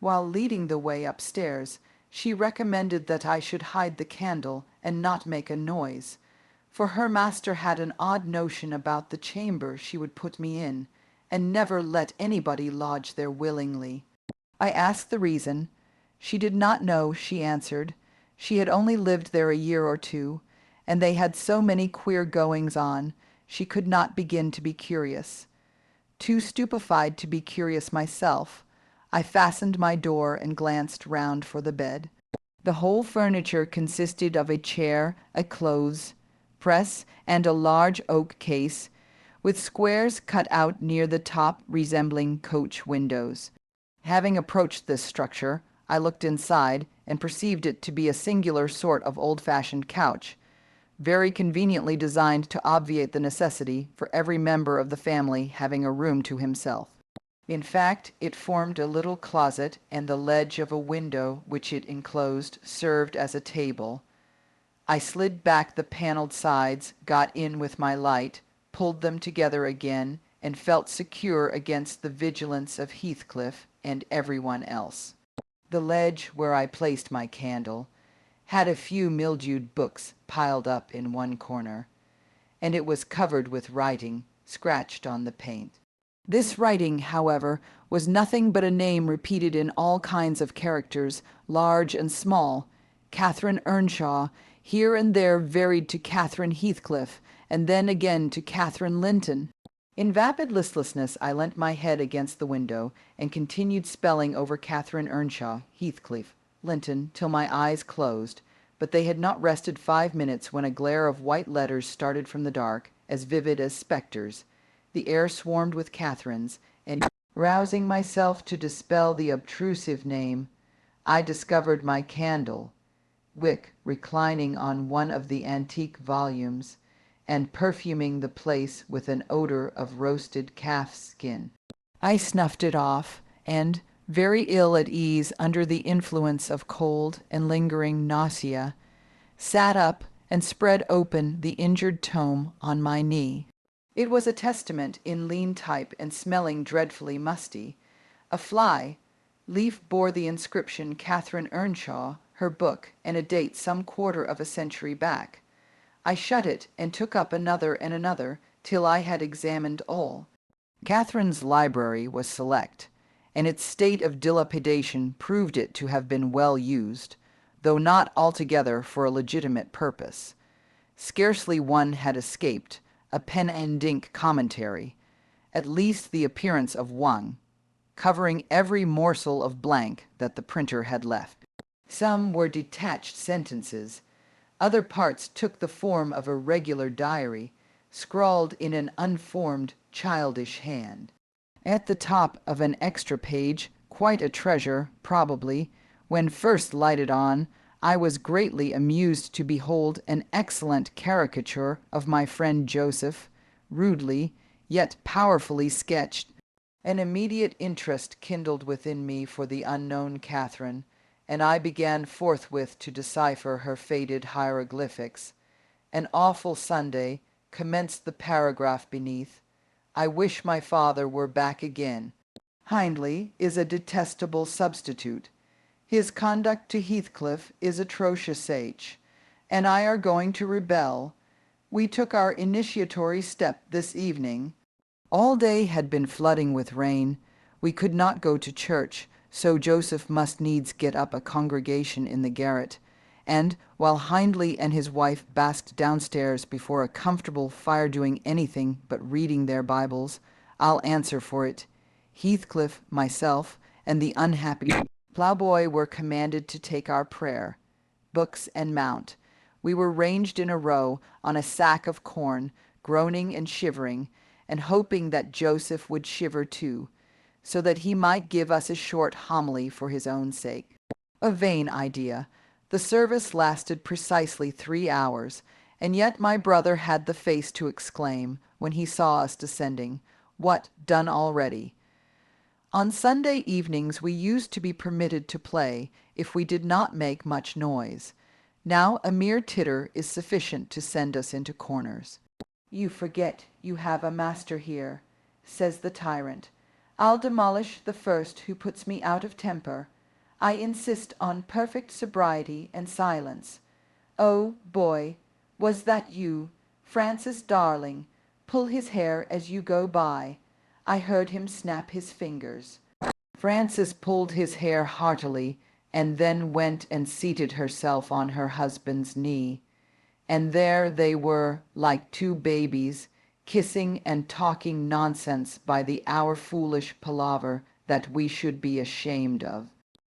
While leading the way upstairs, she recommended that I should hide the candle and not make a noise, for her master had an odd notion about the chamber she would put me in, and never let anybody lodge there willingly. I asked the reason. She did not know, she answered. She had only lived there a year or two, and they had so many queer goings-on, she could not begin to be curious. Too stupefied to be curious myself, I fastened my door and glanced round for the bed. The whole furniture consisted of a chair, a clothes press, and a large oak case, with squares cut out near the top resembling coach windows. Having approached this structure, I looked inside and perceived it to be a singular sort of old-fashioned couch, very conveniently designed to obviate the necessity for every member of the family having a room to himself. In fact, it formed a little closet, and the ledge of a window which it enclosed served as a table. I slid back the paneled sides, got in with my light, pulled them together again, and felt secure against the vigilance of Heathcliff and everyone else. The ledge where I placed my candle had a few mildewed books piled up in one corner, and it was covered with writing scratched on the paint. This writing, however, was nothing but a name repeated in all kinds of characters, large and small: Catherine Earnshaw, here and there varied to Catherine Heathcliff, and then again to Catherine Linton. In vapid listlessness I leant my head against the window, and continued spelling over Catherine Earnshaw, Heathcliff, Linton, till my eyes closed, but they had not rested 5 minutes when a glare of white letters started from the dark, as vivid as spectres. The air swarmed with Catherines, and, rousing myself to dispel the obtrusive name, I discovered my candle wick reclining on one of the antique volumes, and perfuming the place with an odor of roasted calf skin. I snuffed it off, and, very ill at ease under the influence of cold and lingering nausea, sat up and spread open the injured tome on my knee. It was a testament in lean type and smelling dreadfully musty. A fly leaf bore the inscription Catherine Earnshaw, her book, and a date some quarter of a century back. I shut it and took up another and another till I had examined all. Catherine's library was select, and its state of dilapidation proved it to have been well used, though not altogether for a legitimate purpose. Scarcely one had escaped a pen and ink commentary, at least the appearance of one, covering every morsel of blank that the printer had left. Some were detached sentences. Other parts took the form of a regular diary, scrawled in an unformed, childish hand. At the top of an extra page, quite a treasure, probably, when first lighted on, I was greatly amused to behold an excellent caricature of my friend Joseph, rudely, yet powerfully sketched. An immediate interest kindled within me for the unknown Catherine, and I began forthwith to decipher her faded hieroglyphics. An awful Sunday commenced the paragraph beneath. I wish my father were back again. Hindley is a detestable substitute. His conduct to Heathcliff is atrocious. H. and I are going to rebel. We took our initiatory step this evening. All day had been flooding with rain. We could not go to church, so Joseph must needs get up a congregation in the garret, and, while Hindley and his wife basked downstairs before a comfortable fire doing anything but reading their Bibles, I'll answer for it, Heathcliff, myself, and the unhappy ploughboy were commanded to take our prayer, books, and mount. We were ranged in a row on a sack of corn, groaning and shivering, and hoping that Joseph would shiver too, so that he might give us a short homily for his own sake. A vain idea. The service lasted precisely 3 hours, and yet my brother had the face to exclaim, when he saw us descending, "What, done already?" On Sunday evenings we used to be permitted to play, if we did not make much noise. Now a mere titter is sufficient to send us into corners. "You forget you have a master here," says the tyrant. I'll demolish the first who puts me out of temper. I insist on perfect sobriety and silence. Oh, boy, was that you, Francis darling? Pull his hair as you go by. I heard him snap his fingers. Frances pulled his hair heartily, and then went and seated herself on her husband's knee. And there they were, like two babies, kissing and talking nonsense by the hour, foolish palaver that we should be ashamed of.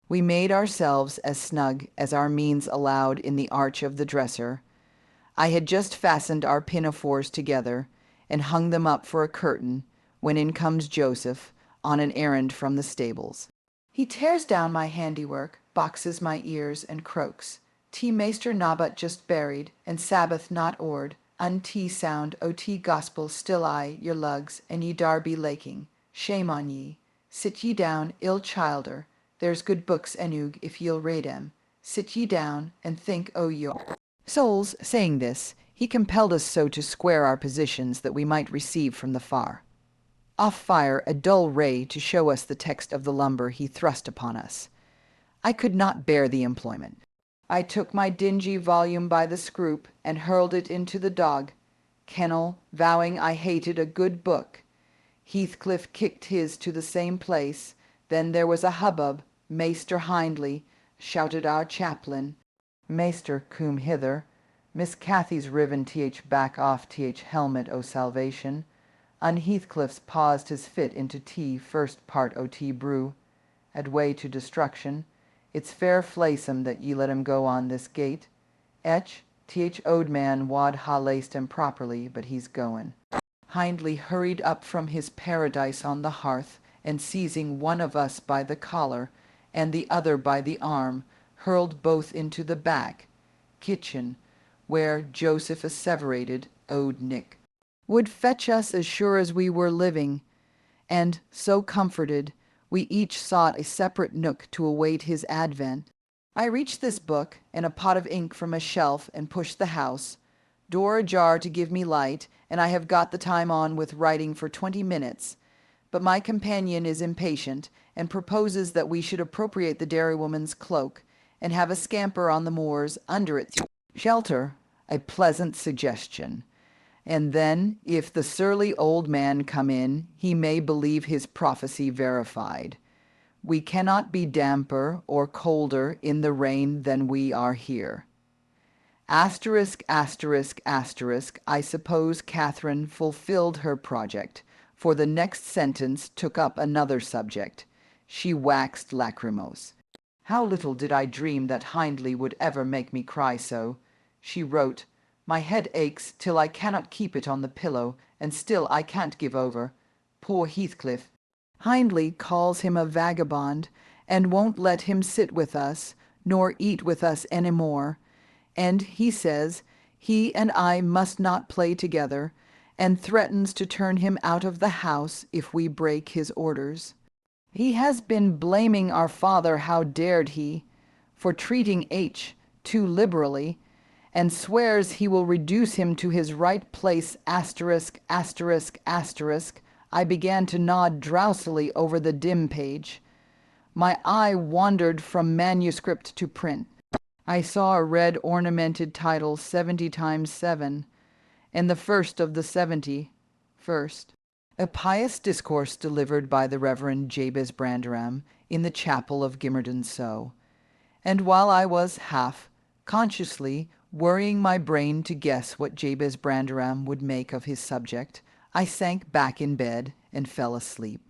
We made ourselves as snug as our means allowed in the arch of the dresser. I had just fastened our pinafores together and hung them up for a curtain when in comes Joseph on an errand from the stables. He tears down my handiwork, boxes my ears, and croaks, "T Maester Nabat just buried, and Sabbath not ord, un-T sound o T gospel still I, your lugs, and ye Darby laking. Shame on ye. Sit ye down, ill childer. There's good books enoog if ye'll read 'em. Sit ye down, and think o' your souls." Saying this, he compelled us so to square our positions that we might receive from the far off fire a dull ray to show us the text of the lumber he thrust upon us. I could not bear the employment. I took my dingy volume by the scroop and hurled it into the dog kennel, vowing I hated a good book. Heathcliff kicked his to the same place. Then there was a hubbub. "Maester Hindley," shouted our chaplain. "Maester, come hither. Miss Cathy's riven th back off th helmet o' salvation. Heathcliff's paused his fit into tea first part o' tea brew. Ad way to destruction. It's fair flaysome that ye let him go on this gate. Etch, th owd man wad ha laced him properly, but he's goin'." Hindley hurried up from his paradise on the hearth, and seizing one of us by the collar and the other by the arm, hurled both into the back kitchen, where Joseph asseverated owd Nick would fetch us as sure as we were living, and, so comforted, we each sought a separate nook to await his advent. I reached this book and a pot of ink from a shelf and pushed the house, door ajar to give me light, and I have got the time on with writing for 20 minutes. But my companion is impatient and proposes that we should appropriate the dairywoman's cloak and have a scamper on the moors under its shelter, a pleasant suggestion. And then, if the surly old man come in, he may believe his prophecy verified. We cannot be damper or colder in the rain than we are here. Asterisk, asterisk, asterisk, I suppose Catherine fulfilled her project, for the next sentence took up another subject. She waxed lachrymose. "How little did I dream that Hindley would ever make me cry so," she wrote. "My head aches till I cannot keep it on the pillow, and still I can't give over. Poor Heathcliff. Hindley calls him a vagabond, and won't let him sit with us, nor eat with us any more. And he says he and I must not play together, and threatens to turn him out of the house if we break his orders. He has been blaming our father, how dared he, for treating H too liberally, and swears he will reduce him to his right place, asterisk, asterisk, asterisk." I began to nod drowsily over the dim page. My eye wandered from manuscript to print. I saw a red ornamented title 70 times 7, and the first of the 70, first. A pious discourse delivered by the Reverend Jabez Branderham in the chapel of Gimmerdon Sow. And while I was half consciously worrying my brain to guess what Jabez Branderham would make of his subject, I sank back in bed and fell asleep.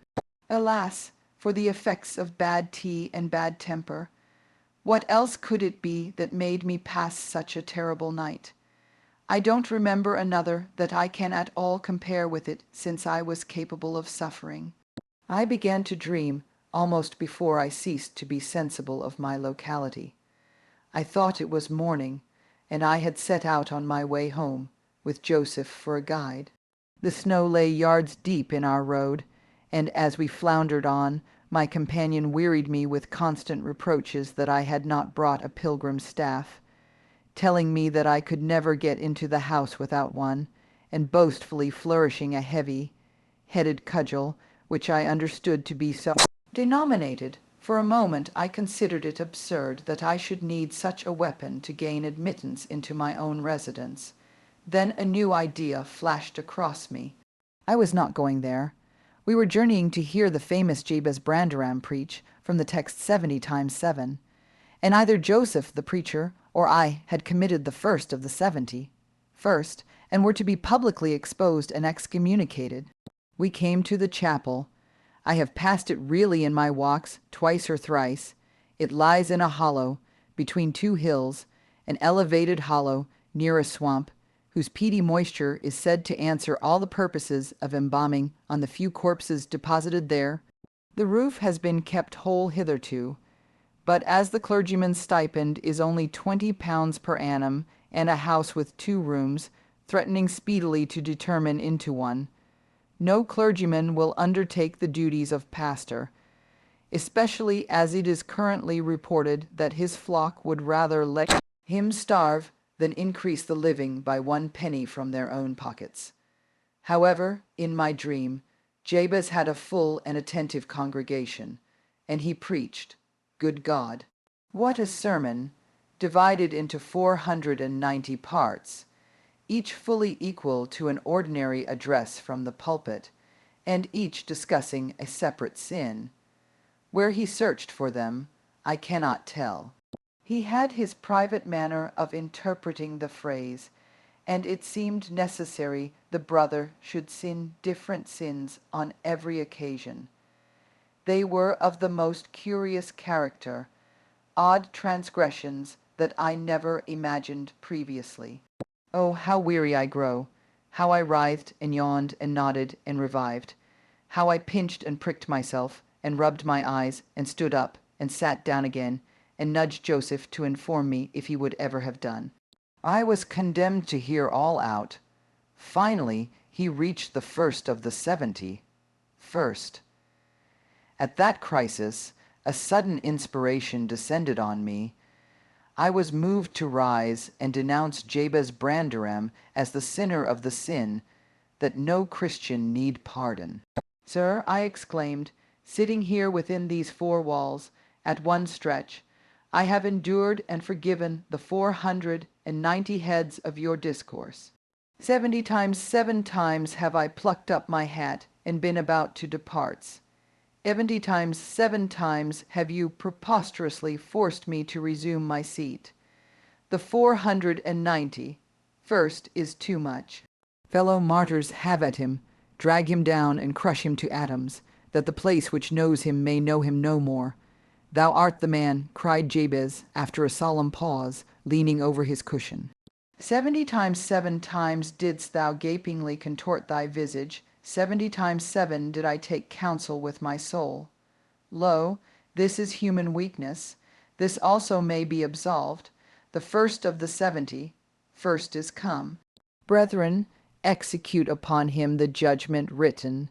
Alas, for the effects of bad tea and bad temper! What else could it be that made me pass such a terrible night? I don't remember another that I can at all compare with it since I was capable of suffering. I began to dream almost before I ceased to be sensible of my locality. I thought it was morning, and I had set out on my way home, with Joseph for a guide. The snow lay yards deep in our road, and as we floundered on, my companion wearied me with constant reproaches that I had not brought a pilgrim's staff, telling me that I could never get into the house without one, and boastfully flourishing a heavy-headed cudgel which I understood to be so denominated. For a moment I considered it absurd that I should need such a weapon to gain admittance into my own residence. Then a new idea flashed across me. I was not going there. We were journeying to hear the famous Jabez Branderham preach from the text 70 times 7, and either Joseph the preacher or I had committed the first of the 70, first, and were to be publicly exposed and excommunicated. We came to the chapel. I have passed it really in my walks twice or thrice. It lies in a hollow, between two hills, an elevated hollow near a swamp, whose peaty moisture is said to answer all the purposes of embalming on the few corpses deposited there. The roof has been kept whole hitherto, but as the clergyman's stipend is only £20 per annum, and a house with 2 rooms, threatening speedily to determine into one, no clergyman will undertake the duties of pastor, especially as it is currently reported that his flock would rather let him starve than increase the living by 1 penny from their own pockets. However, in my dream, Jabez had a full and attentive congregation, and he preached. Good God! What a sermon, divided into 490 parts, each fully equal to an ordinary address from the pulpit, and each discussing a separate sin. Where he searched for them, I cannot tell. He had his private manner of interpreting the phrase, and it seemed necessary the brother should sin different sins on every occasion. They were of the most curious character, odd transgressions that I never imagined previously. Oh, how weary I grow, how I writhed and yawned and nodded and revived, how I pinched and pricked myself, and rubbed my eyes, and stood up, and sat down again, and nudged Joseph to inform me if he would ever have done. I was condemned to hear all out. Finally, he reached the first of the 70. First. At that crisis, a sudden inspiration descended on me. I was moved to rise and denounce Jabez Branderham as the sinner of the sin that no Christian need pardon. Sir, I exclaimed, sitting here within these 4 walls, at one stretch, I have endured and forgiven the 490 heads of your discourse. 70 times 7 times have I plucked up my hat and been about to depart. 70 times 7 times have you preposterously forced me to resume my seat. The 490 first is too much. Fellow martyrs, have at him, drag him down and crush him to atoms, that the place which knows him may know him no more. Thou art the man, cried Jabez, after a solemn pause, leaning over his cushion. 70 times 7 times didst thou gapingly contort thy visage, 70 times 7 did I take counsel with my soul. Lo, this is human weakness. This also may be absolved. The first of the 70, first is come. Brethren, execute upon him the judgment written.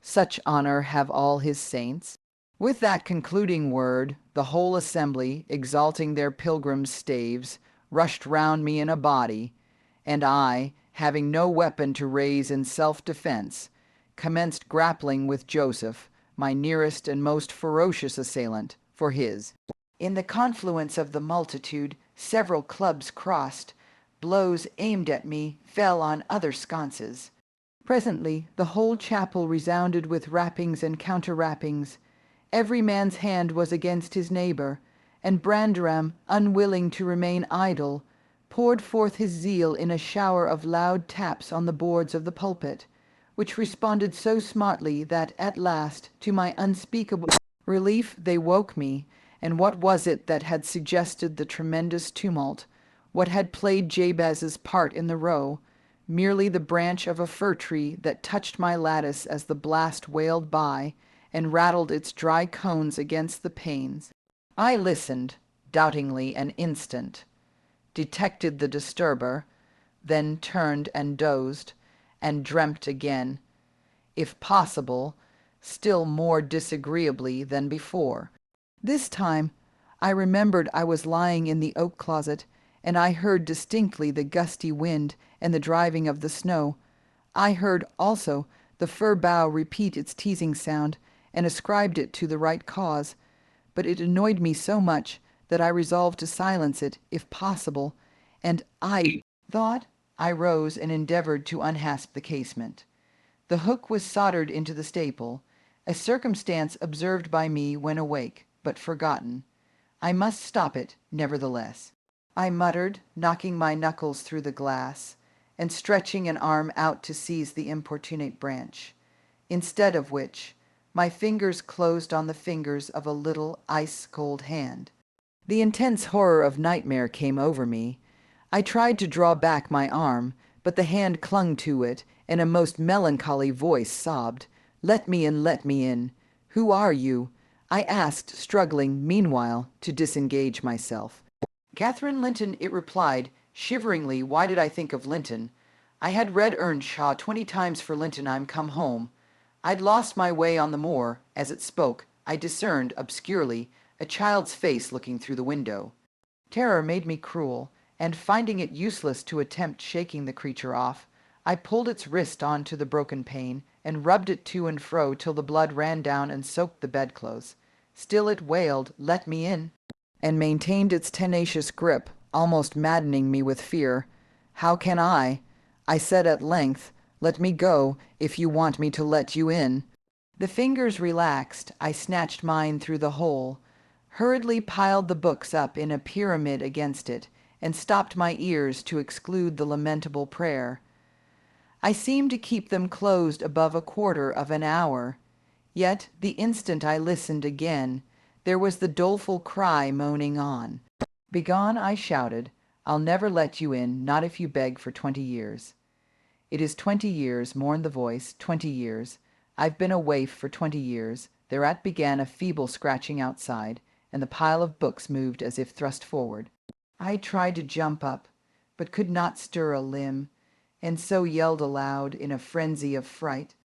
Such honor have all his saints. With that concluding word, the whole assembly, exalting their pilgrims' staves, rushed round me in a body, and I, having no weapon to raise in self-defense, commenced grappling with Joseph, my nearest and most ferocious assailant, for his. In the confluence of the multitude, several clubs crossed. Blows aimed at me fell on other sconces. Presently the whole chapel resounded with rappings and counter-rappings. Every man's hand was against his neighbor, and Branderham, unwilling to remain idle, poured forth his zeal in a shower of loud taps on the boards of the pulpit, which responded so smartly that at last, to my unspeakable relief, they woke me. And what was it that had suggested the tremendous tumult? What had played Jabez's part in the row? Merely the branch of a fir tree that touched my lattice as the blast wailed by, and rattled its dry cones against the panes. I listened, doubtingly, an instant, detected the disturber, then turned and dozed, and dreamt again, if possible, still more disagreeably than before. This time I remembered I was lying in the oak closet, and I heard distinctly the gusty wind and the driving of the snow. I heard also the fir bough repeat its teasing sound, and ascribed it to the right cause, but it annoyed me so much that I resolved to silence it, if possible, and I thought I rose and endeavored to unhasp the casement. The hook was soldered into the staple, a circumstance observed by me when awake, but forgotten. I must stop it, nevertheless. I muttered, knocking my knuckles through the glass, and stretching an arm out to seize the importunate branch, instead of which my fingers closed on the fingers of a little ice-cold hand. The intense horror of nightmare came over me. I tried to draw back my arm, but the hand clung to it, and a most melancholy voice sobbed, "Let me in, let me in. Who are you?" I asked, struggling, meanwhile, to disengage myself. "Catherine Linton," it replied, shiveringly. Why did I think of Linton? I had read Earnshaw 20 times for Linton. I'm come home. I'd lost my way on the moor. As it spoke, I discerned, obscurely, a child's face looking through the window. Terror made me cruel, and finding it useless to attempt shaking the creature off, I pulled its wrist on to the broken pane, and rubbed it to and fro till the blood ran down and soaked the bedclothes. Still it wailed, "Let me in," and maintained its tenacious grip, almost maddening me with fear. "How can I said at length, "Let me go, if you want me to let you in." The fingers relaxed. I snatched mine through the hole, hurriedly piled the books up in a pyramid against it, and stopped my ears to exclude the lamentable prayer. I seemed to keep them closed above a quarter of an hour. Yet the instant I listened again, there was the doleful cry moaning on. "Begone," I shouted. "I'll never let you in, not if you beg for 20 years. "It is 20 years," mourned the voice, "20 years. I've been a waif for 20 years." Thereat began a feeble scratching outside, and the pile of books moved as if thrust forward. I tried to jump up, but could not stir a limb, and so yelled aloud in a frenzy of fright.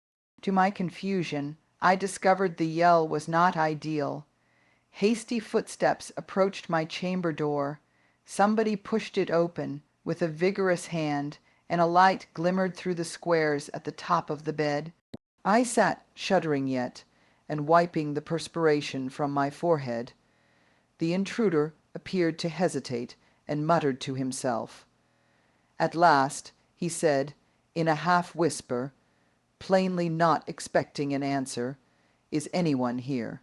To my confusion, I discovered the yell was not ideal. Hasty footsteps approached my chamber door. Somebody pushed it open with a vigorous hand, and a light glimmered through the squares at the top of the bed. I sat shuddering yet, and wiping the perspiration from my forehead. The intruder appeared to hesitate, and muttered to himself. At last he said, in a half-whisper, plainly not expecting an answer, "Is anyone here?"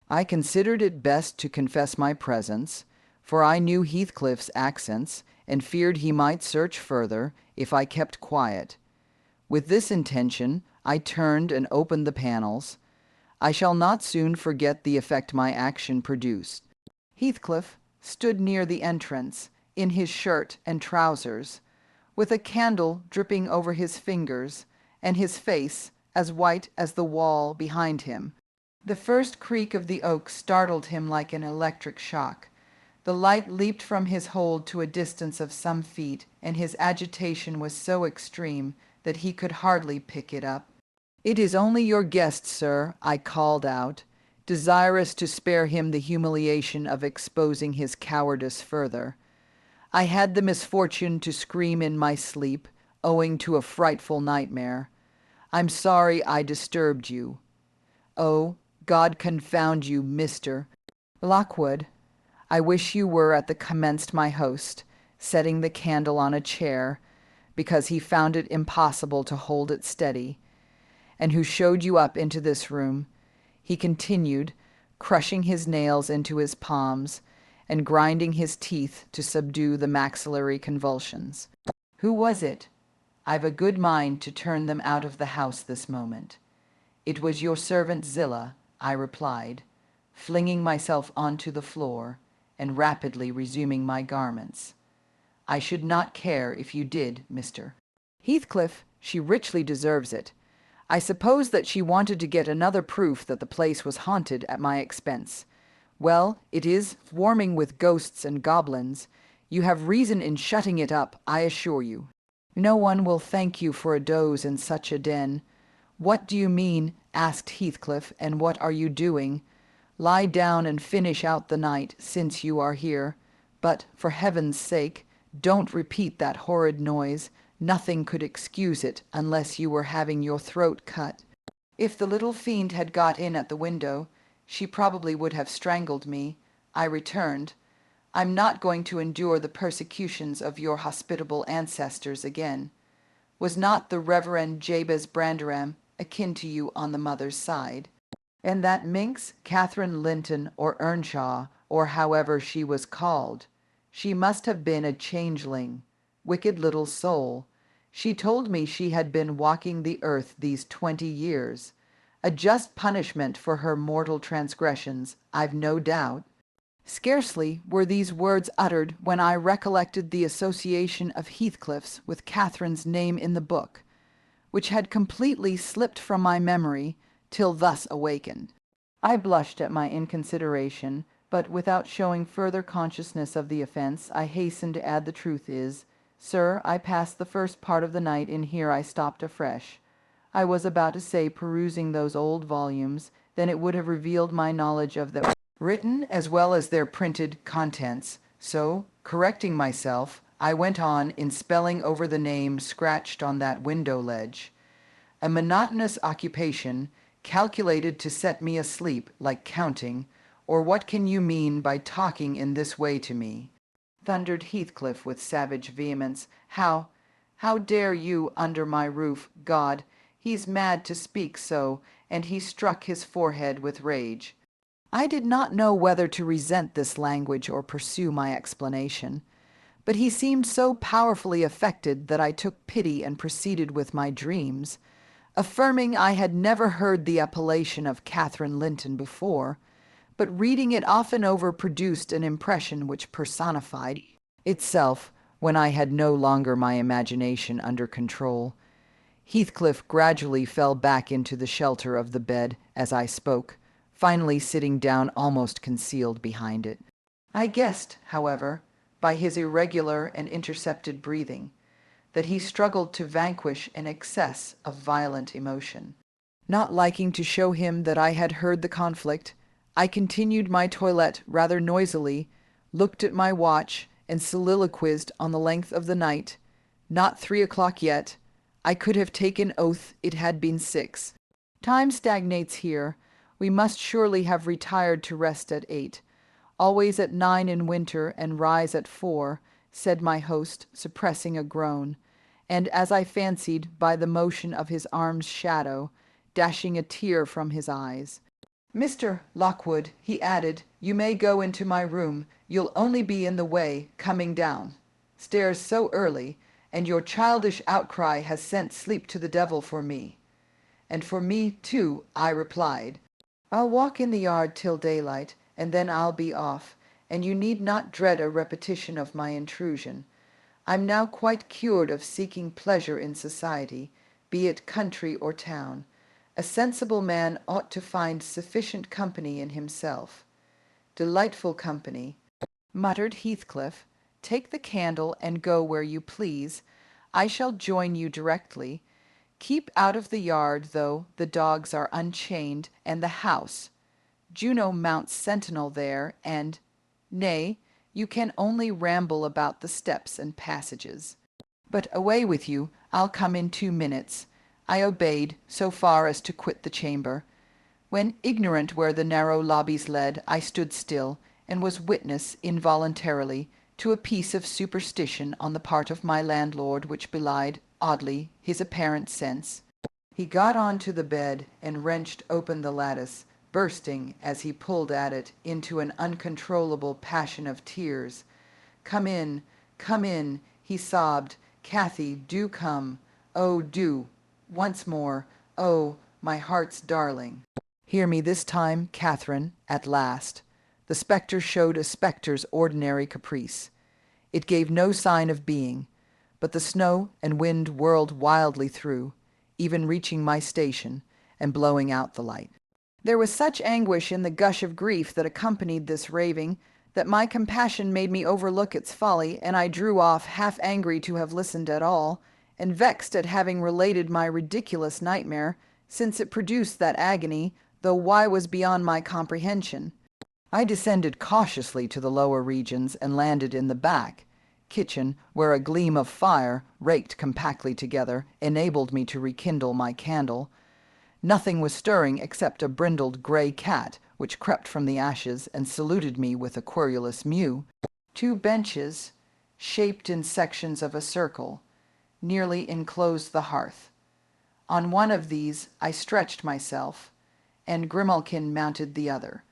I considered it best to confess my presence, for I knew Heathcliff's accents, and feared he might search further if I kept quiet. With this intention, I turned and opened the panels. I shall not soon forget the effect my action produced. Heathcliff stood near the entrance, in his shirt and trousers, with a candle dripping over his fingers, and his face as white as the wall behind him. The first creak of the oak startled him like an electric shock. The light leaped from his hold to a distance of some feet, and his agitation was so extreme that he could hardly pick it up. "It is only your guest, sir," I called out, desirous to spare him the humiliation of exposing his cowardice further. I had the misfortune to scream in my sleep, owing to a frightful nightmare. "I'm sorry I disturbed you." "Oh, God confound you, Mr. Lockwood. I wish you were at the," commenced my host, setting the candle on a chair, because he found it impossible to hold it steady. "And who showed you up into this room," he continued, crushing his nails into his palms, and grinding his teeth to subdue the maxillary convulsions. "Who was it? I've a good mind to turn them out of the house this moment." "It was your servant Zillah," I replied, flinging myself onto the floor, and rapidly resuming my garments. "I should not care if you did, Mr. Heathcliff. She richly deserves it. I suppose that she wanted to get another proof that the place was haunted at my expense. Well, it is swarming with ghosts and goblins. You have reason in shutting it up, I assure you. No one will thank you for a doze in such a den." "What do you mean?" asked Heathcliff, "and what are you doing?" "Lie down and finish out the night, since you are here. But, for heaven's sake, don't repeat that horrid noise. Nothing could excuse it unless you were having your throat cut. If the little fiend had got in at the window, she probably would have strangled me. I returned. I'm not going to endure the persecutions of your hospitable ancestors again. Was not the Reverend Jabez Branderham akin to you on the mother's side? And that minx, Catherine Linton or Earnshaw, or however she was called, she must have been a changeling. Wicked little soul. She told me she had been walking the earth these 20 years. A just punishment for her mortal transgressions, I've no doubt. Scarcely were these words uttered when I recollected the association of Heathcliff's with Catherine's name in the book, which had completely slipped from my memory till thus awakened. I blushed at my inconsideration, but without showing further consciousness of the offence, I hastened to add the truth is, sir, I passed the first part of the night in here. I stopped afresh. I was about to say perusing those old volumes, then it would have revealed my knowledge of the written as well as their printed contents, so, correcting myself, I went on in spelling over the name scratched on that window ledge. A monotonous occupation, calculated to set me asleep, like counting, or what can you mean by talking in this way to me? Thundered Heathcliff with savage vehemence. How dare you under my roof? God, he's mad to speak so, and he struck his forehead with rage. I did not know whether to resent this language or pursue my explanation, but he seemed so powerfully affected that I took pity and proceeded with my dreams, affirming I had never heard the appellation of Catherine Linton before, but reading it often over produced an impression which personified itself when I had no longer my imagination under control. Heathcliff gradually fell back into the shelter of the bed as I spoke, finally sitting down almost concealed behind it. I guessed, however, by his irregular and intercepted breathing, that he struggled to vanquish an excess of violent emotion. Not liking to show him that I had heard the conflict, I continued my toilette rather noisily, looked at my watch, and soliloquized on the length of the night. Not 3 o'clock yet. I could have taken oath it had been 6. Time stagnates here. We must surely have retired to rest at 8. Always at 9 in winter, and rise at 4, said my host, suppressing a groan, and, as I fancied, by the motion of his arm's shadow, dashing a tear from his eyes. Mr. Lockwood, he added, you may go into my room. You'll only be in the way coming down stairs so early, and your childish outcry has sent sleep to the devil for me. And for me, too, I replied. I'll walk in the yard till daylight, and then I'll be off, and you need not dread a repetition of my intrusion. I'm now quite cured of seeking pleasure in society, be it country or town. A sensible man ought to find sufficient company in himself. Delightful company, muttered Heathcliff. Take the candle and go where you please. I shall join you directly. Keep out of the yard, though the dogs are unchained, and the house. Juno mounts sentinel there, and, nay, you can only ramble about the steps and passages. But away with you, I'll come in 2 minutes. I obeyed, so far as to quit the chamber. When, ignorant where the narrow lobbies led, I stood still, and was witness, involuntarily, to a piece of superstition on the part of my landlord which belied, oddly, his apparent sense. He got on to the bed and wrenched open the lattice, bursting, as he pulled at it, into an uncontrollable passion of tears. Come in, he sobbed. Cathy, do come. Oh, do. Once more. Oh, my heart's darling. Hear me this time, Catherine, at last. The spectre showed a spectre's ordinary caprice. It gave no sign of being, but the snow and wind whirled wildly through, even reaching my station and blowing out the light. There was such anguish in the gush of grief that accompanied this raving that my compassion made me overlook its folly, and I drew off, half angry to have listened at all, and vexed at having related my ridiculous nightmare, since it produced that agony, though why was beyond my comprehension. I descended cautiously to the lower regions and landed in the back, kitchen, where a gleam of fire, raked compactly together, enabled me to rekindle my candle. Nothing was stirring except a brindled gray cat, which crept from the ashes and saluted me with a querulous mew. 2 benches, shaped in sections of a circle, nearly enclosed the hearth. On one of these I stretched myself, and Grimalkin mounted the other.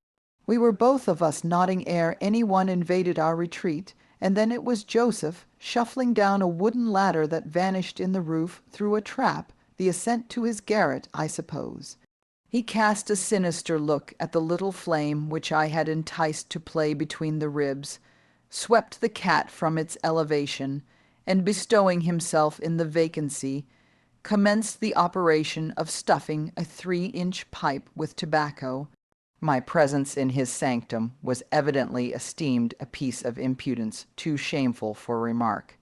We were both of us nodding ere any one invaded our retreat, and then it was Joseph, shuffling down a wooden ladder that vanished in the roof through a trap, the ascent to his garret, I suppose. He cast a sinister look at the little flame which I had enticed to play between the ribs, swept the cat from its elevation, and bestowing himself in the vacancy, commenced the operation of stuffing a 3-inch pipe with tobacco. My presence in his sanctum was evidently esteemed a piece of impudence too shameful for remark.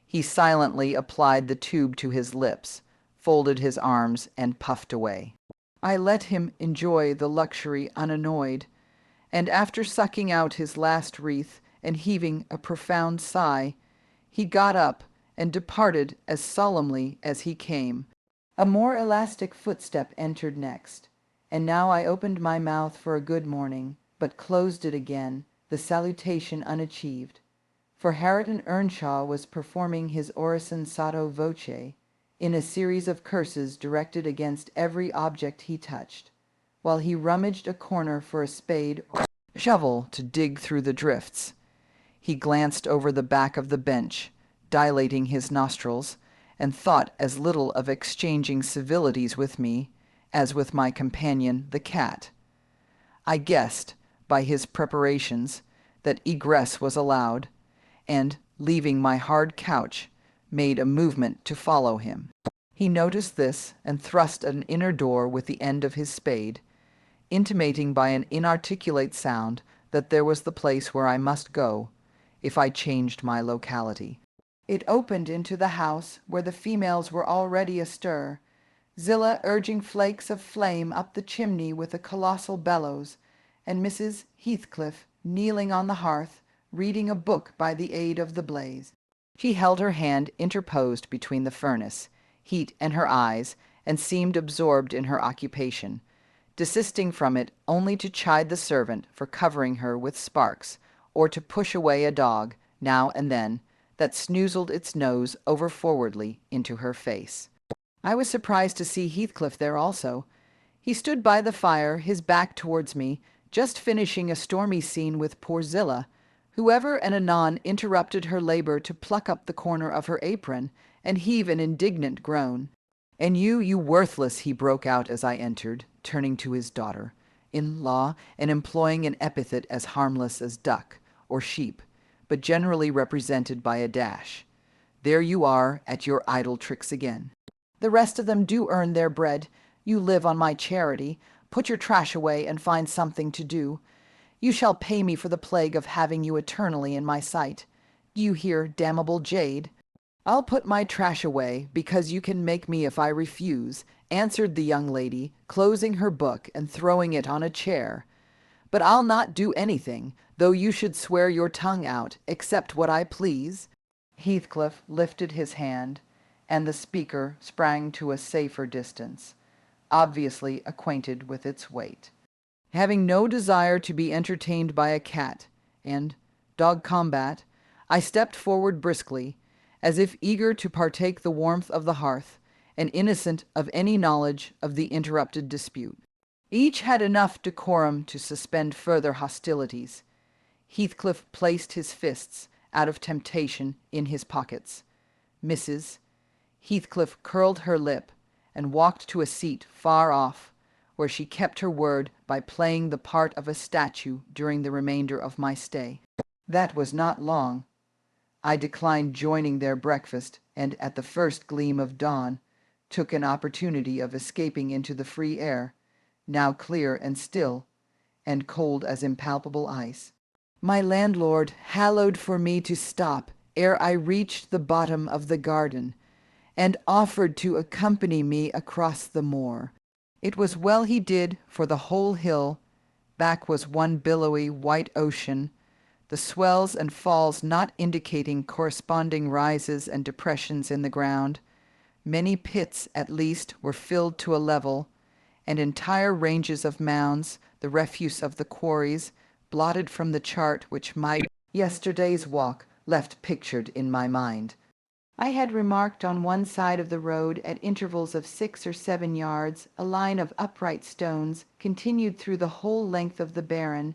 He silently applied the tube to his lips, folded his arms, and puffed away. I let him enjoy the luxury unannoyed, and after sucking out his last wreath and heaving a profound sigh, he got up and departed as solemnly as he came. A more elastic footstep entered next, and now I opened my mouth for a good morning, but closed it again, the salutation unachieved. For Hareton Earnshaw was performing his orison sotto voce, in a series of curses directed against every object he touched, while he rummaged a corner for a spade or shovel to dig through the drifts. He glanced over the back of the bench, dilating his nostrils, and thought as little of exchanging civilities with me as with my companion the cat. I guessed, by his preparations, that egress was allowed, and, leaving my hard couch, made a movement to follow him. He noticed this and thrust at an inner door with the end of his spade, intimating by an inarticulate sound that there was the place where I must go if I changed my locality. It opened into the house where the females were already astir, Zillah urging flakes of flame up the chimney with a colossal bellows, and Mrs. Heathcliff kneeling on the hearth, reading a book by the aid of the blaze. She held her hand interposed between the furnace, heat, and her eyes, and seemed absorbed in her occupation, desisting from it only to chide the servant for covering her with sparks, or to push away a dog, now and then, that snoozled its nose over-forwardly into her face. I was surprised to see Heathcliff there also. He stood by the fire, his back towards me, just finishing a stormy scene with poor Zillah, who ever and anon interrupted her labor to pluck up the corner of her apron and heave an indignant groan. "And you worthless," he broke out as I entered, turning to his daughter-in-law and employing an epithet as harmless as duck or sheep, but generally represented by a dash. "There you are at your idle tricks again. The rest of them do earn their bread. You live on my charity. Put your trash away and find something to do. You shall pay me for the plague of having you eternally in my sight. Do you hear, damnable jade?" "I'll put my trash away, because you can make me if I refuse," answered the young lady, closing her book and throwing it on a chair. "But I'll not do anything, though you should swear your tongue out, except what I please." Heathcliff lifted his hand, and the speaker sprang to a safer distance, obviously acquainted with its weight. Having no desire to be entertained by a cat and dog combat, I stepped forward briskly, as if eager to partake the warmth of the hearth, and innocent of any knowledge of the interrupted dispute. Each had enough decorum to suspend further hostilities. Heathcliff placed his fists, out of temptation, in his pockets. Mrs. Heathcliff curled her lip and walked to a seat far off, where she kept her word by playing the part of a statue during the remainder of my stay. That was not long. I declined joining their breakfast, and at the first gleam of dawn took an opportunity of escaping into the free air, now clear and still, and cold as impalpable ice. My landlord hallowed for me to stop ere I reached the bottom of the garden, and offered to accompany me across the moor. It was well he did, for the whole hill, back was one billowy white ocean, the swells and falls not indicating corresponding rises and depressions in the ground. Many pits, at least, were filled to a level, and entire ranges of mounds, the refuse of the quarries, blotted from the chart which my yesterday's walk left pictured in my mind. I had remarked on one side of the road, at intervals of 6 or 7 yards, a line of upright stones, continued through the whole length of the barren.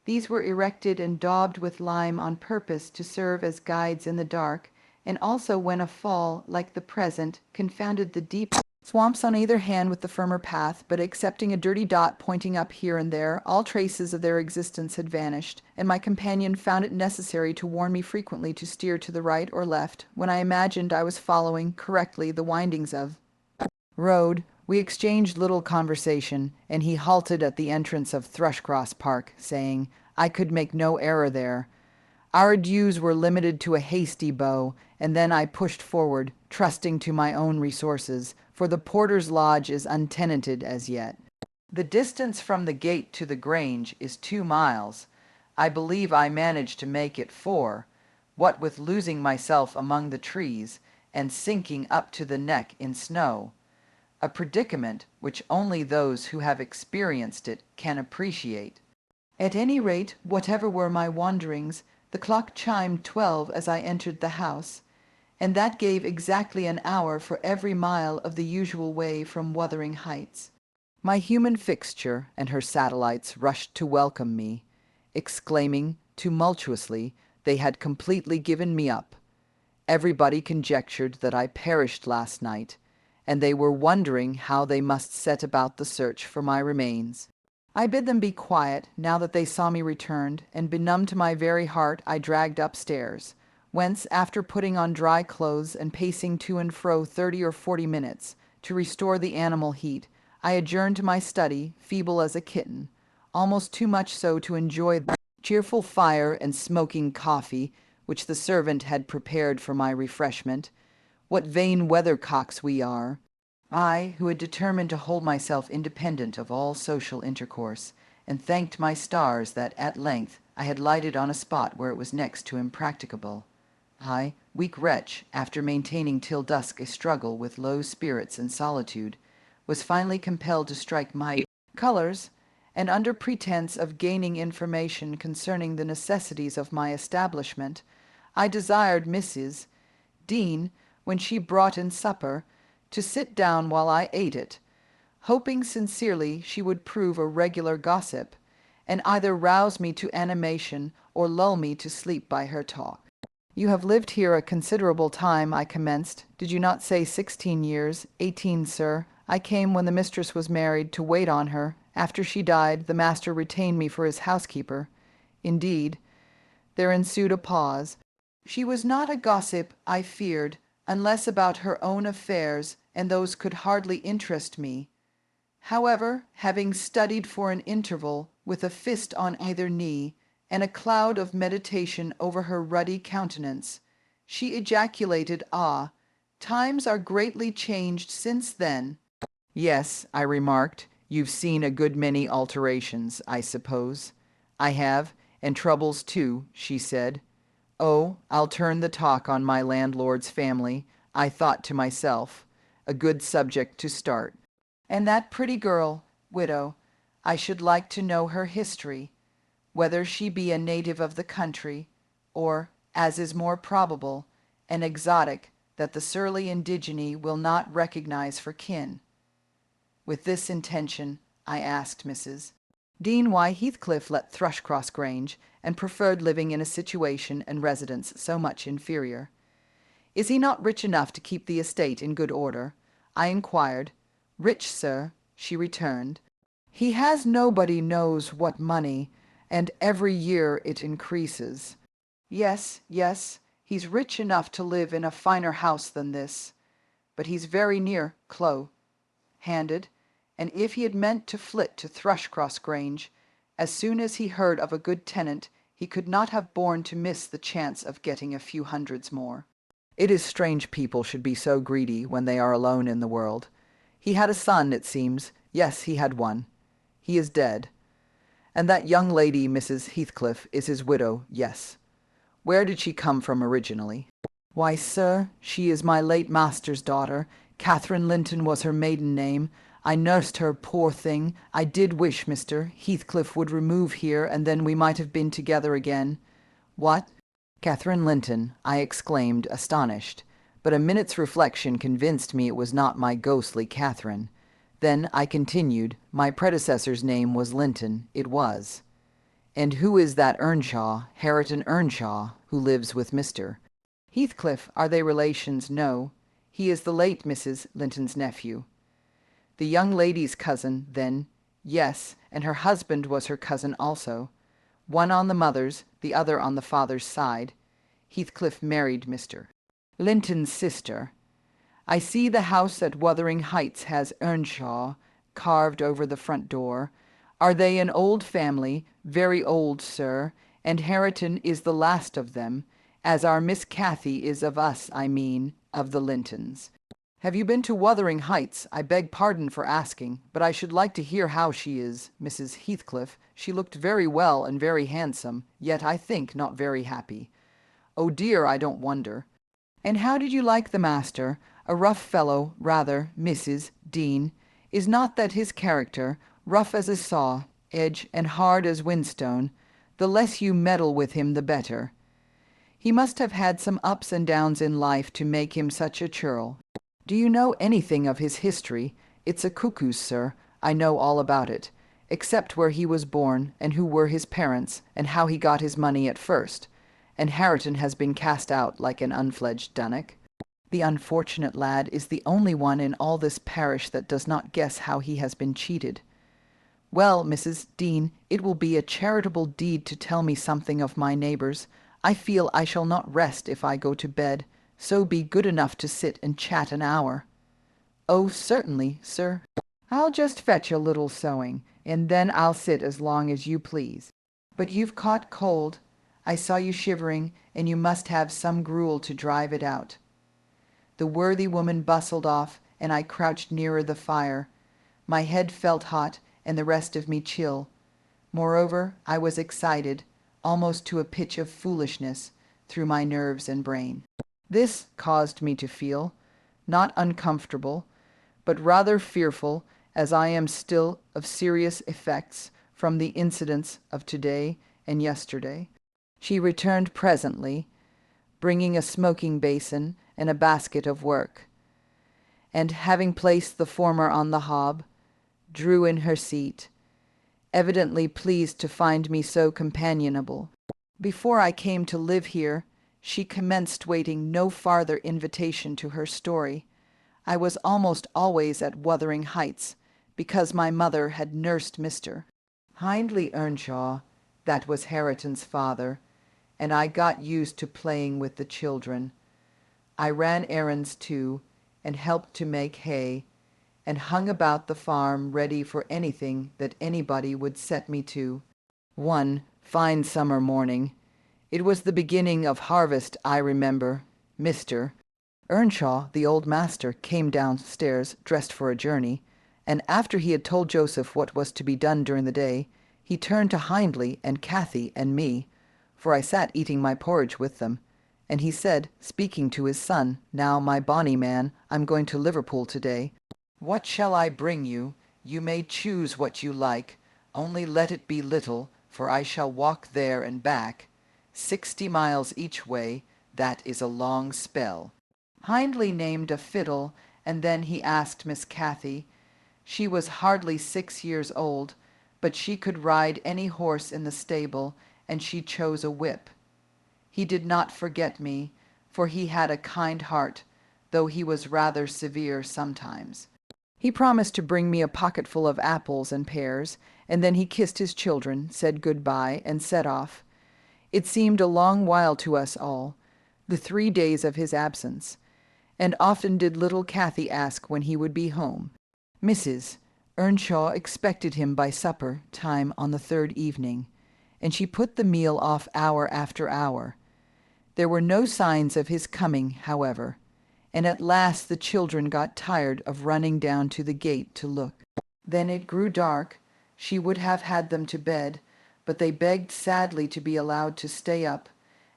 These were erected and daubed with lime on purpose to serve as guides in the dark, and also when a fall, like the present, confounded the deep swamps on either hand with the firmer path, but excepting a dirty dot pointing up here and there, all traces of their existence had vanished, and my companion found it necessary to warn me frequently to steer to the right or left, when I imagined I was following correctly the windings of road. We exchanged little conversation, and he halted at the entrance of Thrushcross Park, saying, I could make no error there. Our adieus were limited to a hasty bow, and then I pushed forward, trusting to my own resources, for the porter's lodge is untenanted as yet. The distance from the gate to the Grange is 2 miles. I believe I managed to make it 4, what with losing myself among the trees, and sinking up to the neck in snow. A predicament which only those who have experienced it can appreciate. At any rate, whatever were my wanderings, the clock chimed 12 as I entered the house, and that gave exactly an hour for every mile of the usual way from Wuthering Heights. My human fixture and her satellites rushed to welcome me, exclaiming tumultuously they had completely given me up. Everybody conjectured that I perished last night, and they were wondering how they must set about the search for my remains. I bid them be quiet, now that they saw me returned, and benumbed to my very heart I dragged upstairs, whence, after putting on dry clothes and pacing to and fro 30 or 40 minutes, to restore the animal heat, I adjourned to my study, feeble as a kitten, almost too much so to enjoy the cheerful fire and smoking coffee which the servant had prepared for my refreshment. What vain weathercocks we are! I, who had determined to hold myself independent of all social intercourse, and thanked my stars that, at length, I had lighted on a spot where it was next to impracticable. I, weak wretch, after maintaining till dusk a struggle with low spirits and solitude, was finally compelled to strike my colours, and under pretence of gaining information concerning the necessities of my establishment, I desired Mrs. Dean, when she brought in supper, to sit down while I ate it, hoping sincerely she would prove a regular gossip, and either rouse me to animation or lull me to sleep by her talk. You have lived here a considerable time, I commenced. Did you not say 16 years? 18, sir. I came when the mistress was married, to wait on her. After she died, the master retained me for his housekeeper. Indeed. There ensued a pause. She was not a gossip, I feared, unless about her own affairs, and those could hardly interest me. However, having studied for an interval, with a fist on either knee, and a cloud of meditation over her ruddy countenance, she ejaculated, "Ah, times are greatly changed since then." "Yes," I remarked, "you've seen a good many alterations, I suppose." "I have, and troubles too," she said. "Oh, I'll turn the talk on my landlord's family," I thought to myself. A good subject to start. "And that pretty girl, widow, I should like to know her history, whether she be a native of the country, or, as is more probable, an exotic that the surly indigene will not recognize for kin." With this intention, I asked Mrs. Dean why Heathcliff let Thrushcross Grange, and preferred living in a situation and residence so much inferior. "Is he not rich enough to keep the estate in good order?" I inquired. "Rich, sir," she returned. "He has nobody knows what money, and every year it increases." "Yes, yes, he's rich enough to live in a finer house than this, but he's very near handed, and if he had meant to flit to Thrushcross Grange, as soon as he heard of a good tenant, he could not have borne to miss the chance of getting a few hundreds more. It is strange people should be so greedy when they are alone in the world. He had a son, it seems. Yes, he had one. He is dead. And that young lady, Mrs. Heathcliff, is his widow, yes. Where did she come from originally? Why, sir, she is my late master's daughter. Catherine Linton was her maiden name. I nursed her, poor thing. I did wish Mr. Heathcliff would remove here, and then we might have been together again. What? Catherine Linton, I exclaimed, astonished. But a minute's reflection convinced me it was not my ghostly Catherine. Then I continued, my predecessor's name was Linton. It was. And who is that Earnshaw, Hareton Earnshaw, who lives with Mr. Heathcliff? Are they relations? No. He is the late Mrs. Linton's nephew. The young lady's cousin, then? Yes, and her husband was her cousin also. One on the mother's, the other on the father's side. Heathcliff married Mr. Linton's sister. I see the house at Wuthering Heights has Earnshaw carved over the front door. Are they an old family? Very old, sir, and Hareton is the last of them, as our Miss Cathy is of us, I mean, of the Lintons. Have you been to Wuthering Heights? I beg pardon for asking, but I should like to hear how she is, Mrs. Heathcliff. She looked very well and very handsome, yet I think not very happy. Oh dear, I don't wonder. And how did you like the master? A rough fellow, rather, Mrs. Dean. Is not that his character, rough as a saw, edge, and hard as whinstone? The less you meddle with him, the better. He must have had some ups and downs in life to make him such a churl. Do you know anything of his history? It's a cuckoo's, sir. I know all about it, except where he was born, and who were his parents, and how he got his money at first. And Hareton has been cast out like an unfledged dunnock. The unfortunate lad is the only one in all this parish that does not guess how he has been cheated. Well, Mrs. Dean, it will be a charitable deed to tell me something of my neighbours. I feel I shall not rest if I go to bed, so be good enough to sit and chat an hour. Oh, certainly, sir. I'll just fetch a little sewing, and then I'll sit as long as you please. But you've caught cold. I saw you shivering, and you must have some gruel to drive it out. The worthy woman bustled off, and I crouched nearer the fire. My head felt hot, and the rest of me chill. Moreover, I was excited, almost to a pitch of foolishness, through my nerves and brain. This caused me to feel, not uncomfortable, but rather fearful, as I am still, of serious effects from the incidents of today and yesterday. She returned presently, bringing a smoking basin and a basket of work, and, having placed the former on the hob, drew in her seat, evidently pleased to find me so companionable. Before I came to live here, she commenced waiting no farther invitation to her story. I was almost always at Wuthering Heights, because my mother had nursed Mr. Hindley Earnshaw, that was Hareton's father, and I got used to playing with the children. I ran errands too, and helped to make hay, and hung about the farm ready for anything that anybody would set me to. One fine summer morning, it was the beginning of harvest, I remember, Mr. Earnshaw, the old master, came downstairs dressed for a journey, and after he had told Joseph what was to be done during the day, he turned to Hindley and Cathy and me, for I sat eating my porridge with them, and he said, speaking to his son, "Now, my bonny man, I'm going to Liverpool to-day. What shall I bring you? You may choose what you like, only let it be little, for I shall walk there and back. 60 miles each way, that is a long spell." Hindley named a fiddle, and then he asked Miss Cathy. She was hardly 6 years old, but she could ride any horse in the stable, and she chose a whip. He did not forget me, for he had a kind heart, though he was rather severe sometimes. He promised to bring me a pocketful of apples and pears, and then he kissed his children, said good-bye, and set off. It seemed a long while to us all, the 3 days of his absence, and often did little Cathy ask when he would be home. Mrs. Earnshaw expected him by supper time on the 3rd evening, and she put the meal off hour after hour. There were no signs of his coming, however, and at last the children got tired of running down to the gate to look. Then it grew dark. She would have had them to bed, but they begged sadly to be allowed to stay up,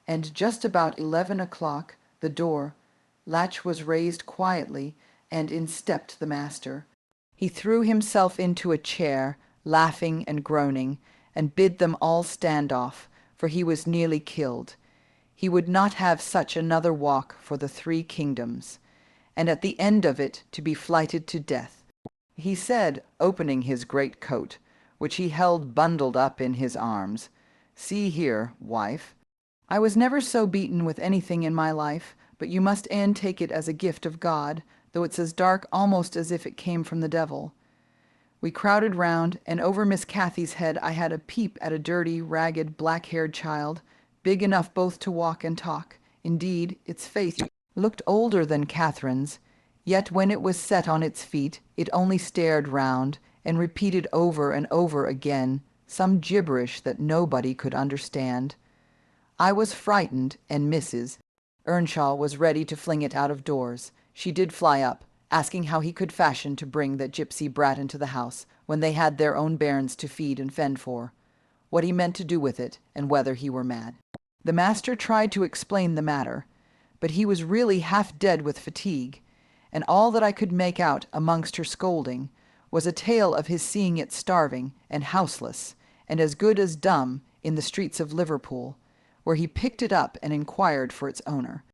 and just about 11 o'clock the door latch was raised quietly, and in stepped the master. He threw himself into a chair, laughing and groaning, and bid them all stand off, for he was nearly killed. He would not have such another walk for the 3 kingdoms, and at the end of it to be flighted to death. He said, opening his great coat, which he held bundled up in his arms, "See here, wife, I was never so beaten with anything in my life, but you must e'en take it as a gift of God, though it's as dark almost as if it came from the devil." We crowded round, and over Miss Cathy's head I had a peep at a dirty, ragged, black-haired child, big enough both to walk and talk. Indeed, its face looked older than Catherine's, yet when it was set on its feet it only stared round, and repeated over and over again some gibberish that nobody could understand. I was frightened, and Mrs. Earnshaw was ready to fling it out of doors. She did fly up, asking how he could fashion to bring that gipsy brat into the house, when they had their own bairns to feed and fend for, what he meant to do with it, and whether he were mad. The master tried to explain the matter, but he was really half dead with fatigue, and all that I could make out amongst her scolding was a tale of his seeing it starving and houseless, and as good as dumb, in the streets of Liverpool, where he picked it up and inquired for its owner.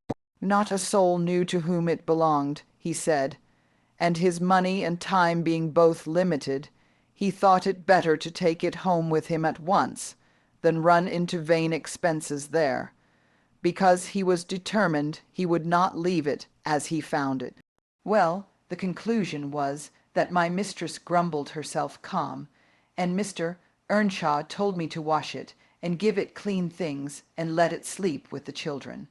Not a soul knew to whom it belonged, he said, and his money and time being both limited, he thought it better to take it home with him at once than run into vain expenses there, because he was determined he would not leave it as he found it. Well, the conclusion was that my mistress grumbled herself calm, and Mr. Earnshaw told me to wash it, and give it clean things, and let it sleep with the children.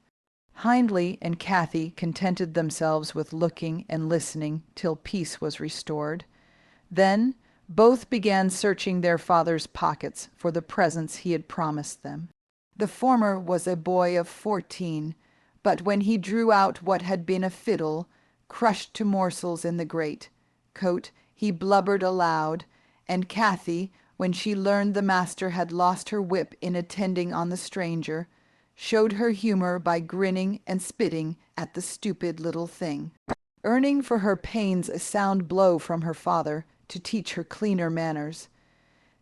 Hindley and Cathy contented themselves with looking and listening till peace was restored. Then both began searching their father's pockets for the presents he had promised them. The former was a boy of 14, but when he drew out what had been a fiddle, crushed to morsels in the grate coat, he blubbered aloud, and Cathy, when she learned the master had lost her whip in attending on the stranger, showed her humor by grinning and spitting at the stupid little thing, earning for her pains a sound blow from her father to teach her cleaner manners.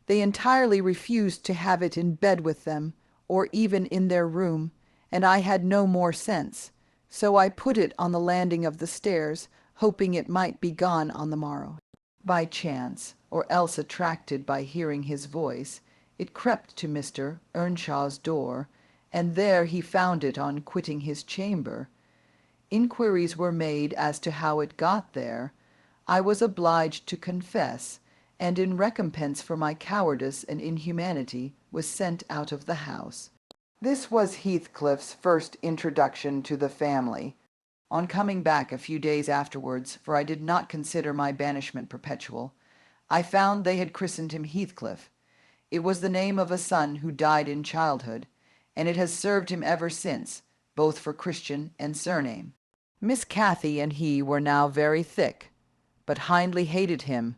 They entirely refused to have it in bed with them, or even in their room, and I had no more sense, so I put it on the landing of the stairs, hoping it might be gone on the morrow. By chance, or else attracted by hearing his voice, it crept to Mr. Earnshaw's door, and there he found it on quitting his chamber. Inquiries were made as to how it got there. I was obliged to confess, and in recompense for my cowardice and inhumanity was sent out of the house. This was Heathcliff's first introduction to the family. On coming back a few days afterwards, for I did not consider my banishment perpetual, I found they had christened him Heathcliff. It was the name of a son who died in childhood, and it has served him ever since, both for Christian and surname. Miss Cathy and he were now very thick, but Hindley hated him,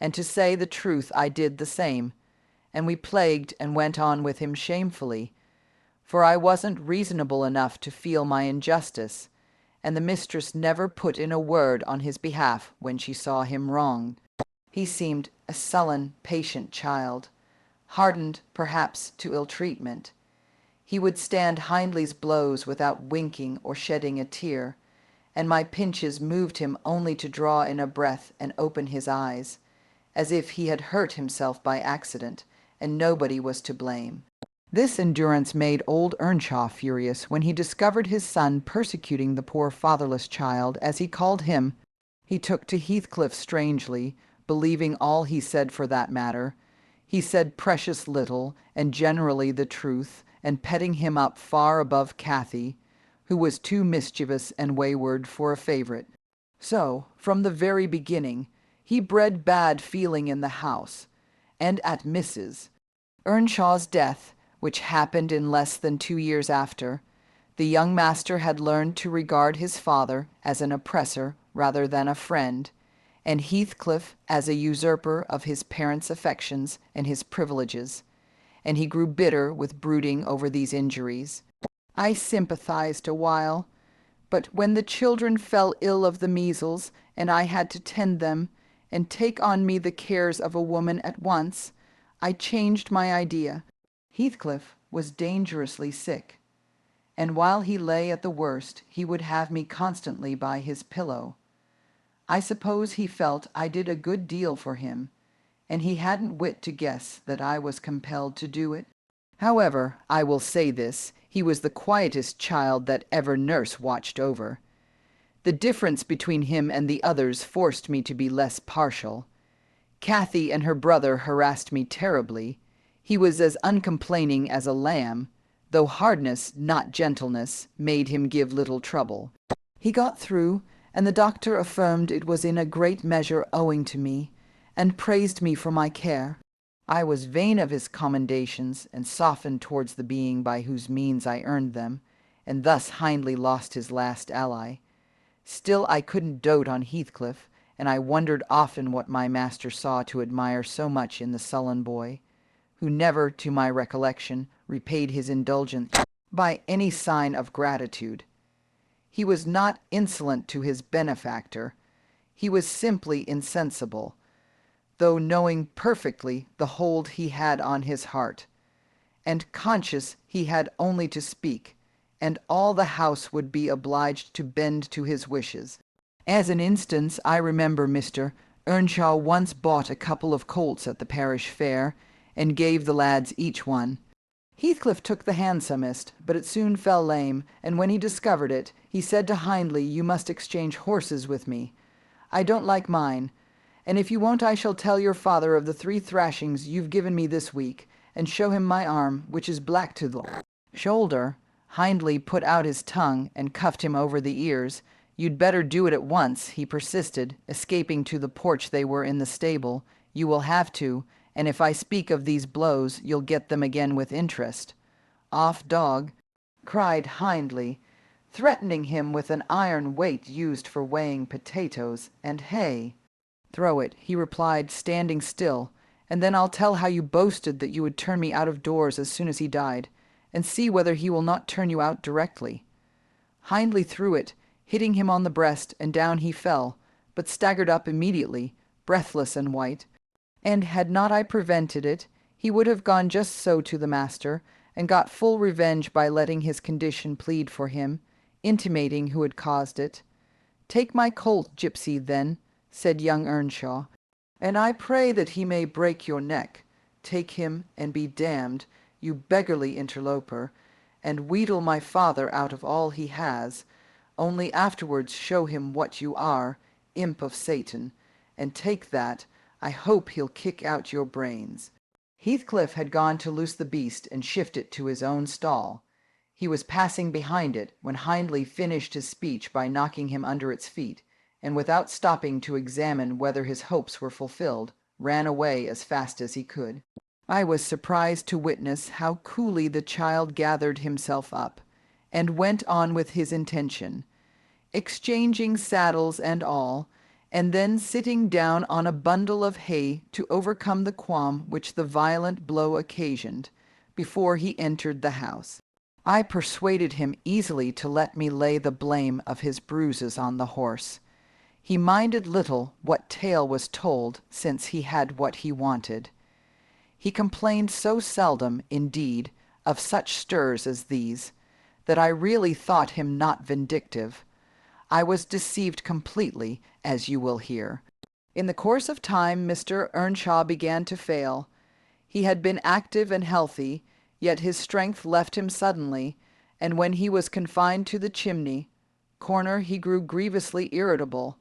and to say the truth I did the same, and we plagued and went on with him shamefully, for I wasn't reasonable enough to feel my injustice, and the mistress never put in a word on his behalf when she saw him wronged. He seemed a sullen, patient child, hardened perhaps to ill-treatment. He would stand Hindley's blows without winking or shedding a tear, and my pinches moved him only to draw in a breath and open his eyes, as if he had hurt himself by accident, and nobody was to blame. This endurance made old Earnshaw furious when he discovered his son persecuting the poor fatherless child, as he called him. He took to Heathcliff strangely, believing all he said for that matter. He said precious little, and generally the truth, and petting him up far above Cathy, who was too mischievous and wayward for a favourite. So, from the very beginning, he bred bad feeling in the house, and at Mrs. Earnshaw's death, which happened in less than 2 years after, the young master had learned to regard his father as an oppressor rather than a friend, and Heathcliff as a usurper of his parents' affections and his privileges, and he grew bitter with brooding over these injuries. I sympathized a while, but when the children fell ill of the measles, and I had to tend them, and take on me the cares of a woman at once, I changed my idea. Heathcliff was dangerously sick, and while he lay at the worst, he would have me constantly by his pillow. I suppose he felt I did a good deal for him, and he hadn't wit to guess that I was compelled to do it. However, I will say this, he was the quietest child that ever nurse watched over. The difference between him and the others forced me to be less partial. Cathy and her brother harassed me terribly. He was as uncomplaining as a lamb, though hardness, not gentleness, made him give little trouble. He got through, and the doctor affirmed it was in a great measure owing to me, and praised me for my care. I was vain of his commendations, and softened towards the being by whose means I earned them, and thus Hindley lost his last ally. Still I couldn't dote on Heathcliff, and I wondered often what my master saw to admire so much in the sullen boy, who never, to my recollection, repaid his indulgence by any sign of gratitude. He was not insolent to his benefactor. He was simply insensible, though knowing perfectly the hold he had on his heart, and conscious he had only to speak, and all the house would be obliged to bend to his wishes. As an instance, I remember Mr. Earnshaw once bought a couple of colts at the parish fair, and gave the lads each one. Heathcliff took the handsomest, but it soon fell lame, and when he discovered it, he said to Hindley, "You must exchange horses with me. I don't like mine, and if you won't I shall tell your father of the 3 thrashings you've given me this week, and show him my arm, which is black to the shoulder." Hindley put out his tongue and cuffed him over the ears. "You'd better do it at once," he persisted, escaping to the porch. They were in the stable. "You will have to, and if I speak of these blows, you'll get them again with interest." "Off, dog," cried Hindley, threatening him with an iron weight used for weighing potatoes and hay. "Throw it," he replied, standing still, "and then I'll tell how you boasted that you would turn me out of doors as soon as he died, and see whether he will not turn you out directly." Hindley threw it, hitting him on the breast, and down he fell, but staggered up immediately, breathless and white. And had not I prevented it, he would have gone just so to the master, and got full revenge by letting his condition plead for him, intimating who had caused it. "Take my colt, gipsy, then," said young Earnshaw, "and I pray that he may break your neck. Take him, and be damned, you beggarly interloper, and wheedle my father out of all he has. Only afterwards show him what you are, imp of Satan, and take that. I hope he'll kick out your brains." Heathcliff had gone to loose the beast and shift it to his own stall. He was passing behind it when Hindley finished his speech by knocking him under its feet, and without stopping to examine whether his hopes were fulfilled, ran away as fast as he could. I was surprised to witness how coolly the child gathered himself up, and went on with his intention, exchanging saddles and all, and then sitting down on a bundle of hay to overcome the qualm which the violent blow occasioned, before he entered the house. I persuaded him easily to let me lay the blame of his bruises on the horse. He minded little what tale was told, since he had what he wanted. He complained so seldom, indeed, of such stirs as these, that I really thought him not vindictive. I was deceived completely, as you will hear. In the course of time Mr. Earnshaw began to fail. He had been active and healthy, yet his strength left him suddenly, and when he was confined to the chimney corner he grew grievously irritable.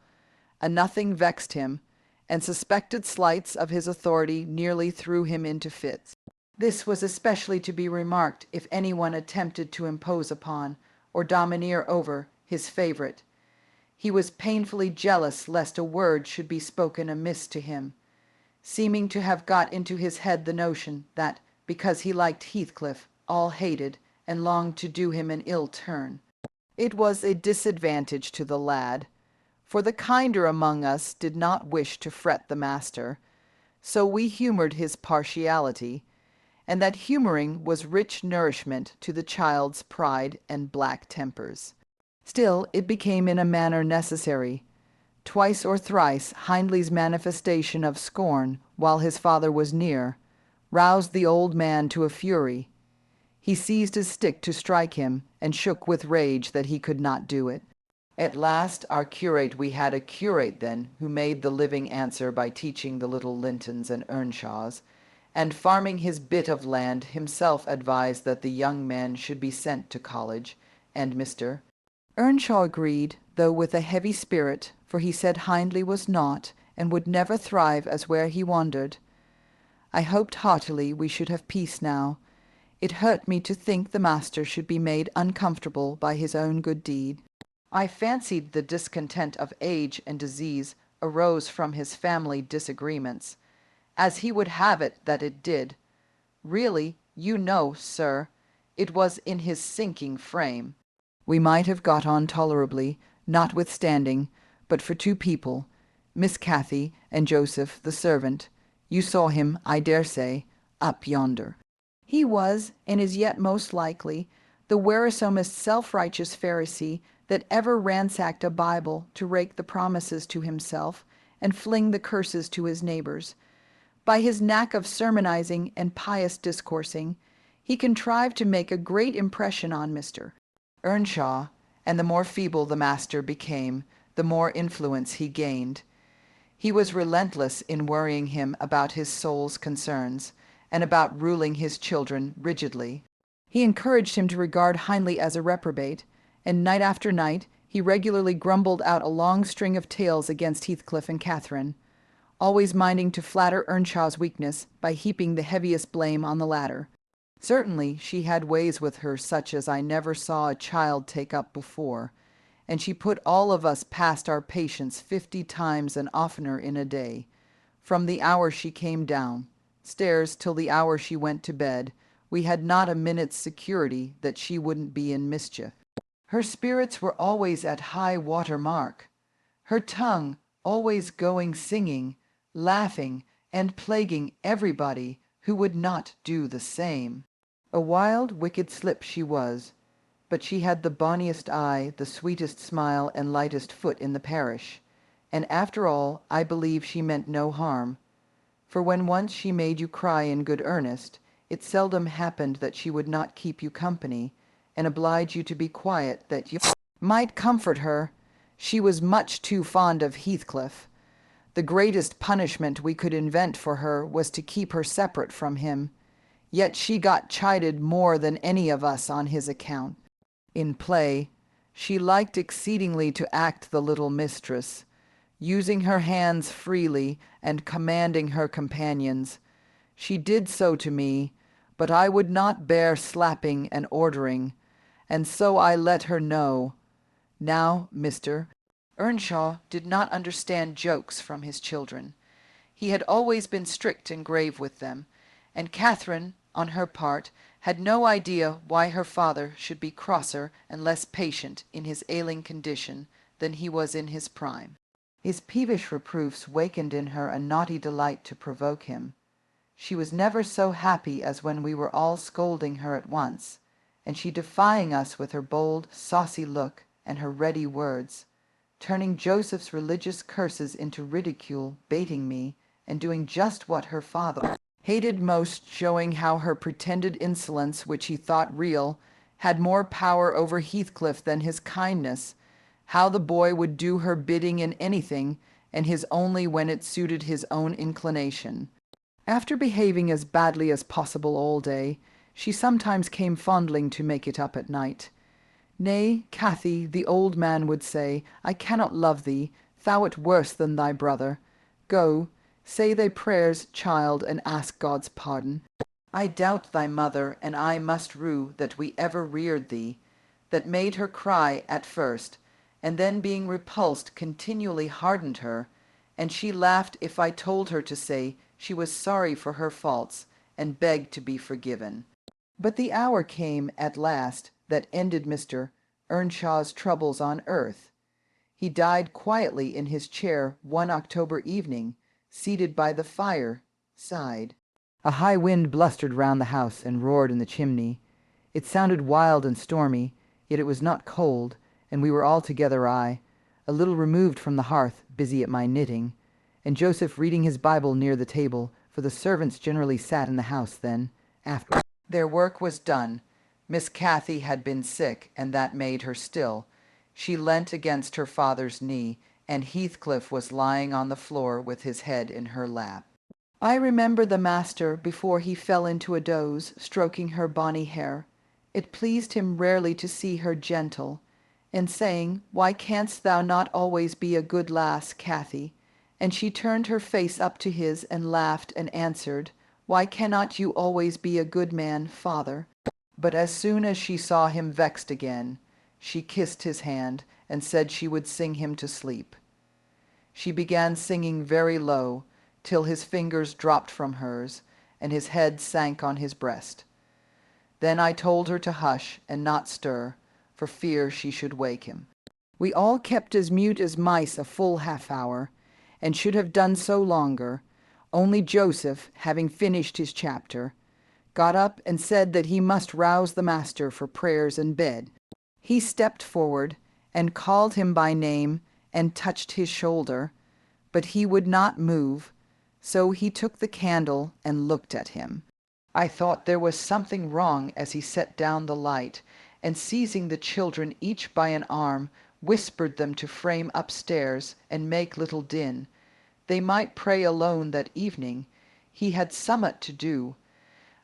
A nothing vexed him, and suspected slights of his authority nearly threw him into fits. This was especially to be remarked if anyone attempted to impose upon, or domineer over, his favourite. He was painfully jealous lest a word should be spoken amiss to him, seeming to have got into his head the notion that, because he liked Heathcliff, all hated, and longed to do him an ill turn. It was a disadvantage to the lad, for the kinder among us did not wish to fret the master, so we humoured his partiality, and that humoring was rich nourishment to the child's pride and black tempers. Still, it became in a manner necessary. Twice or thrice Hindley's manifestation of scorn, while his father was near, roused the old man to a fury. He seized his stick to strike him, and shook with rage that he could not do it. At last we had a curate then, who made the living answer by teaching the little Lintons and Earnshaws, and farming his bit of land, himself advised that the young man should be sent to college, and Mr. Earnshaw agreed, though with a heavy spirit, for he said Hindley was not, and would never thrive as where he wandered. I hoped heartily we should have peace now. It hurt me to think the master should be made uncomfortable by his own good deed. I fancied the discontent of age and disease arose from his family disagreements, as he would have it that it did. Really, you know, sir, it was in his sinking frame. We might have got on tolerably, notwithstanding, but for two people, Miss Cathy and Joseph the servant. You saw him, I dare say, up yonder. He was, and is yet most likely, the wearisomest self-righteous Pharisee that ever ransacked a Bible to rake the promises to himself and fling the curses to his neighbors. By his knack of sermonizing and pious discoursing, he contrived to make a great impression on Mr. Earnshaw, and the more feeble the master became, the more influence he gained. He was relentless in worrying him about his soul's concerns, and about ruling his children rigidly. He encouraged him to regard Hindley as a reprobate, and night after night he regularly grumbled out a long string of tales against Heathcliff and Catherine, always minding to flatter Earnshaw's weakness by heaping the heaviest blame on the latter. Certainly she had ways with her such as I never saw a child take up before, and she put all of us past our patience 50 times and oftener in a day, from the hour she came down stairs till the hour she went to bed. We had not a minute's security that she wouldn't be in mischief. Her spirits were always at high water mark, her tongue always going singing, laughing, and plaguing everybody who would not do the same. A wild, wicked slip she was, but she had the bonniest eye, the sweetest smile, and lightest foot in the parish, and after all I believe she meant no harm, for when once she made you cry in good earnest, it seldom happened that she would not keep you company, and oblige you to be quiet that you might comfort her. She was much too fond of Heathcliff. The greatest punishment we could invent for her was to keep her separate from him, yet she got chided more than any of us on his account. In play, she liked exceedingly to act the little mistress, using her hands freely and commanding her companions. She did so to me, but I would not bear slapping and ordering, and so I let her know. Now, Mr. Earnshaw did not understand jokes from his children. He had always been strict and grave with them, and Catherine, on her part, had no idea why her father should be crosser and less patient in his ailing condition than he was in his prime. His peevish reproofs wakened in her a naughty delight to provoke him. She was never so happy as when we were all scolding her at once, and she defying us with her bold, saucy look and her ready words, turning Joseph's religious curses into ridicule, baiting me, and doing just what her father hated most, showing how her pretended insolence, which he thought real, had more power over Heathcliff than his kindness, how the boy would do her bidding in anything, and his only when it suited his own inclination. After behaving as badly as possible all day, she sometimes came fondling to make it up at night. Nay, Cathy, the old man would say, I cannot love thee, thou art worse than thy brother. Go, say thy prayers, child, and ask God's pardon. I doubt thy mother and I must rue that we ever reared thee, that made her cry at first, and then being repulsed continually hardened her, and she laughed if I told her to say she was sorry for her faults, and begged to be forgiven. But the hour came at last that ended Mr. Earnshaw's troubles on earth. He died quietly in his chair one October evening, seated by the fire side. A high wind blustered round the house and roared in the chimney. It sounded wild and stormy, yet it was not cold, and we were all together, a little removed from the hearth, busy at my knitting, and Joseph reading his Bible near the table, for the servants generally sat in the house then, after their work was done. Miss Cathy had been sick, and that made her still. She leant against her father's knee, and Heathcliff was lying on the floor with his head in her lap. I remember the master, before he fell into a doze, stroking her bonny hair. It pleased him rarely to see her gentle, and saying, "Why canst thou not always be a good lass, Cathy?" And she turned her face up to his and laughed and answered, "Why cannot you always be a good man, father?" But as soon as she saw him vexed again, she kissed his hand and said she would sing him to sleep. She began singing very low, till his fingers dropped from hers, and his head sank on his breast. Then I told her to hush and not stir, for fear she should wake him. We all kept as mute as mice a full half-hour, and should have done so longer, only Joseph, having finished his chapter, got up and said that he must rouse the master for prayers and bed. He stepped forward and called him by name and touched his shoulder, but he would not move, so he took the candle and looked at him. I thought there was something wrong as he set down the light, and seizing the children each by an arm, whispered them to frame upstairs and make little din. They might pray alone that evening. He had summat to do.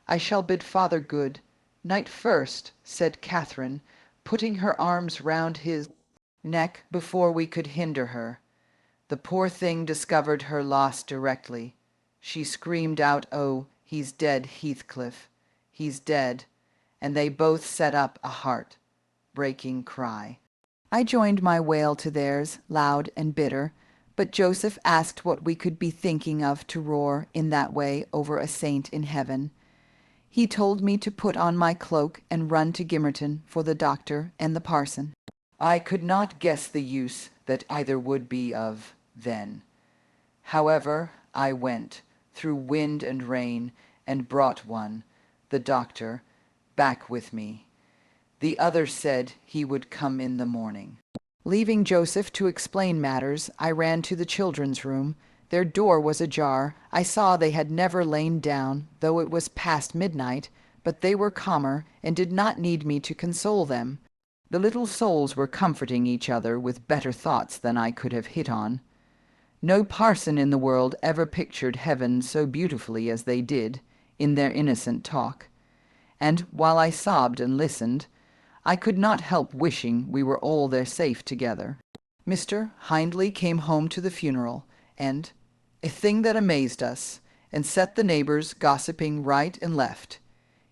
"I shall bid father good night first," said Catherine, putting her arms round his neck before we could hinder her. The poor thing discovered her loss directly. She screamed out, "Oh, he's dead, Heathcliff, he's dead," and they both set up a heart-breaking cry. I joined my wail to theirs, loud and bitter, but Joseph asked what we could be thinking of to roar in that way over a saint in heaven. He told me to put on my cloak and run to Gimmerton for the doctor and the parson. I could not guess the use that either would be of then. However, I went, through wind and rain, and brought one, the doctor, back with me. The other said he would come in the morning. Leaving Joseph to explain matters, I ran to the children's room. Their door was ajar. I saw they had never lain down, though it was past midnight, but they were calmer and did not need me to console them. The little souls were comforting each other with better thoughts than I could have hit on. No parson in the world ever pictured heaven so beautifully as they did, in their innocent talk. And while I sobbed and listened, I could not help wishing we were all there safe together. Mr. Hindley came home to the funeral, and, a thing that amazed us, and set the neighbors gossiping right and left,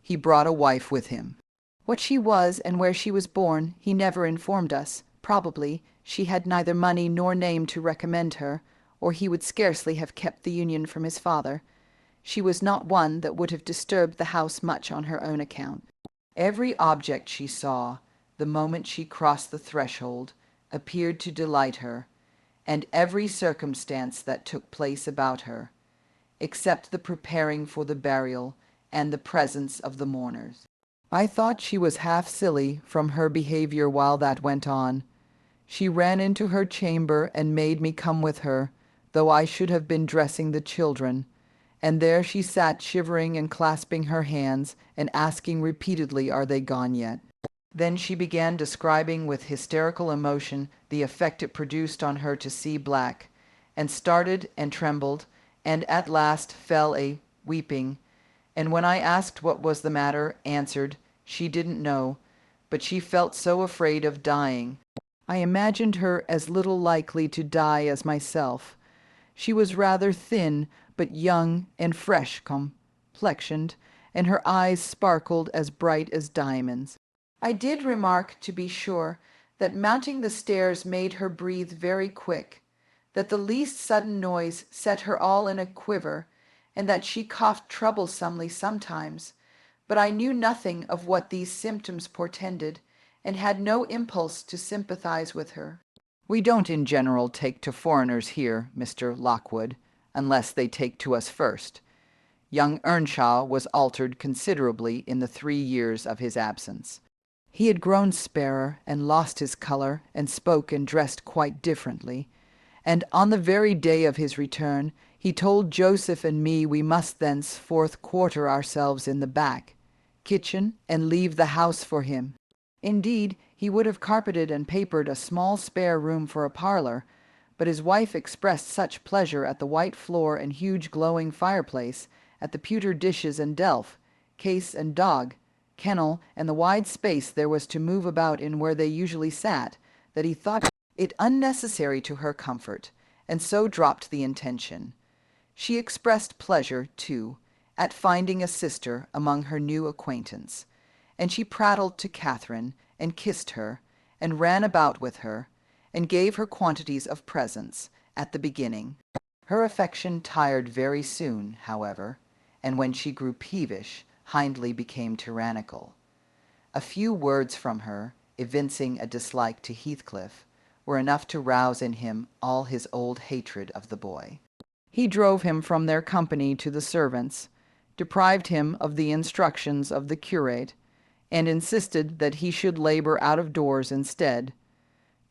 he brought a wife with him. What she was and where she was born he never informed us. Probably she had neither money nor name to recommend her, or he would scarcely have kept the union from his father. She was not one that would have disturbed the house much on her own account. Every object she saw, the moment she crossed the threshold, appeared to delight her, and every circumstance that took place about her, except the preparing for the burial and the presence of the mourners. I thought she was half silly from her behavior while that went on. She ran into her chamber and made me come with her, though I should have been dressing the children, and there she sat shivering and clasping her hands and asking repeatedly, "Are they gone yet?" Then she began describing with hysterical emotion the effect it produced on her to see black, and started and trembled, and at last fell a weeping, and when I asked what was the matter, answered she didn't know, but she felt so afraid of dying. I imagined her as little likely to die as myself. She was rather thin, but young and fresh complexioned, and her eyes sparkled as bright as diamonds. I did remark, to be sure, that mounting the stairs made her breathe very quick, that the least sudden noise set her all in a quiver, and that she coughed troublesomely sometimes, but I knew nothing of what these symptoms portended, and had no impulse to sympathize with her. We don't in general take to foreigners here, Mr. Lockwood, unless they take to us first. Young Earnshaw was altered considerably in the 3 years of his absence. He had grown sparer and lost his color and spoke and dressed quite differently, and on the very day of his return he told Joseph and me we must thenceforth quarter ourselves in the back kitchen and leave the house for him. Indeed, he would have carpeted and papered a small spare room for a parlor, but his wife expressed such pleasure at the white floor and huge glowing fireplace, at the pewter dishes and delf, case and dog, kennel, and the wide space there was to move about in where they usually sat, that he thought it unnecessary to her comfort, and so dropped the intention. She expressed pleasure, too, at finding a sister among her new acquaintance, and she prattled to Catherine, and kissed her, and ran about with her, and gave her quantities of presents at the beginning. Her affection tired very soon, however, and when she grew peevish, Hindley became tyrannical. A few words from her, evincing a dislike to Heathcliff, were enough to rouse in him all his old hatred of the boy. He drove him from their company to the servants, deprived him of the instructions of the curate, and insisted that he should labor out of doors instead,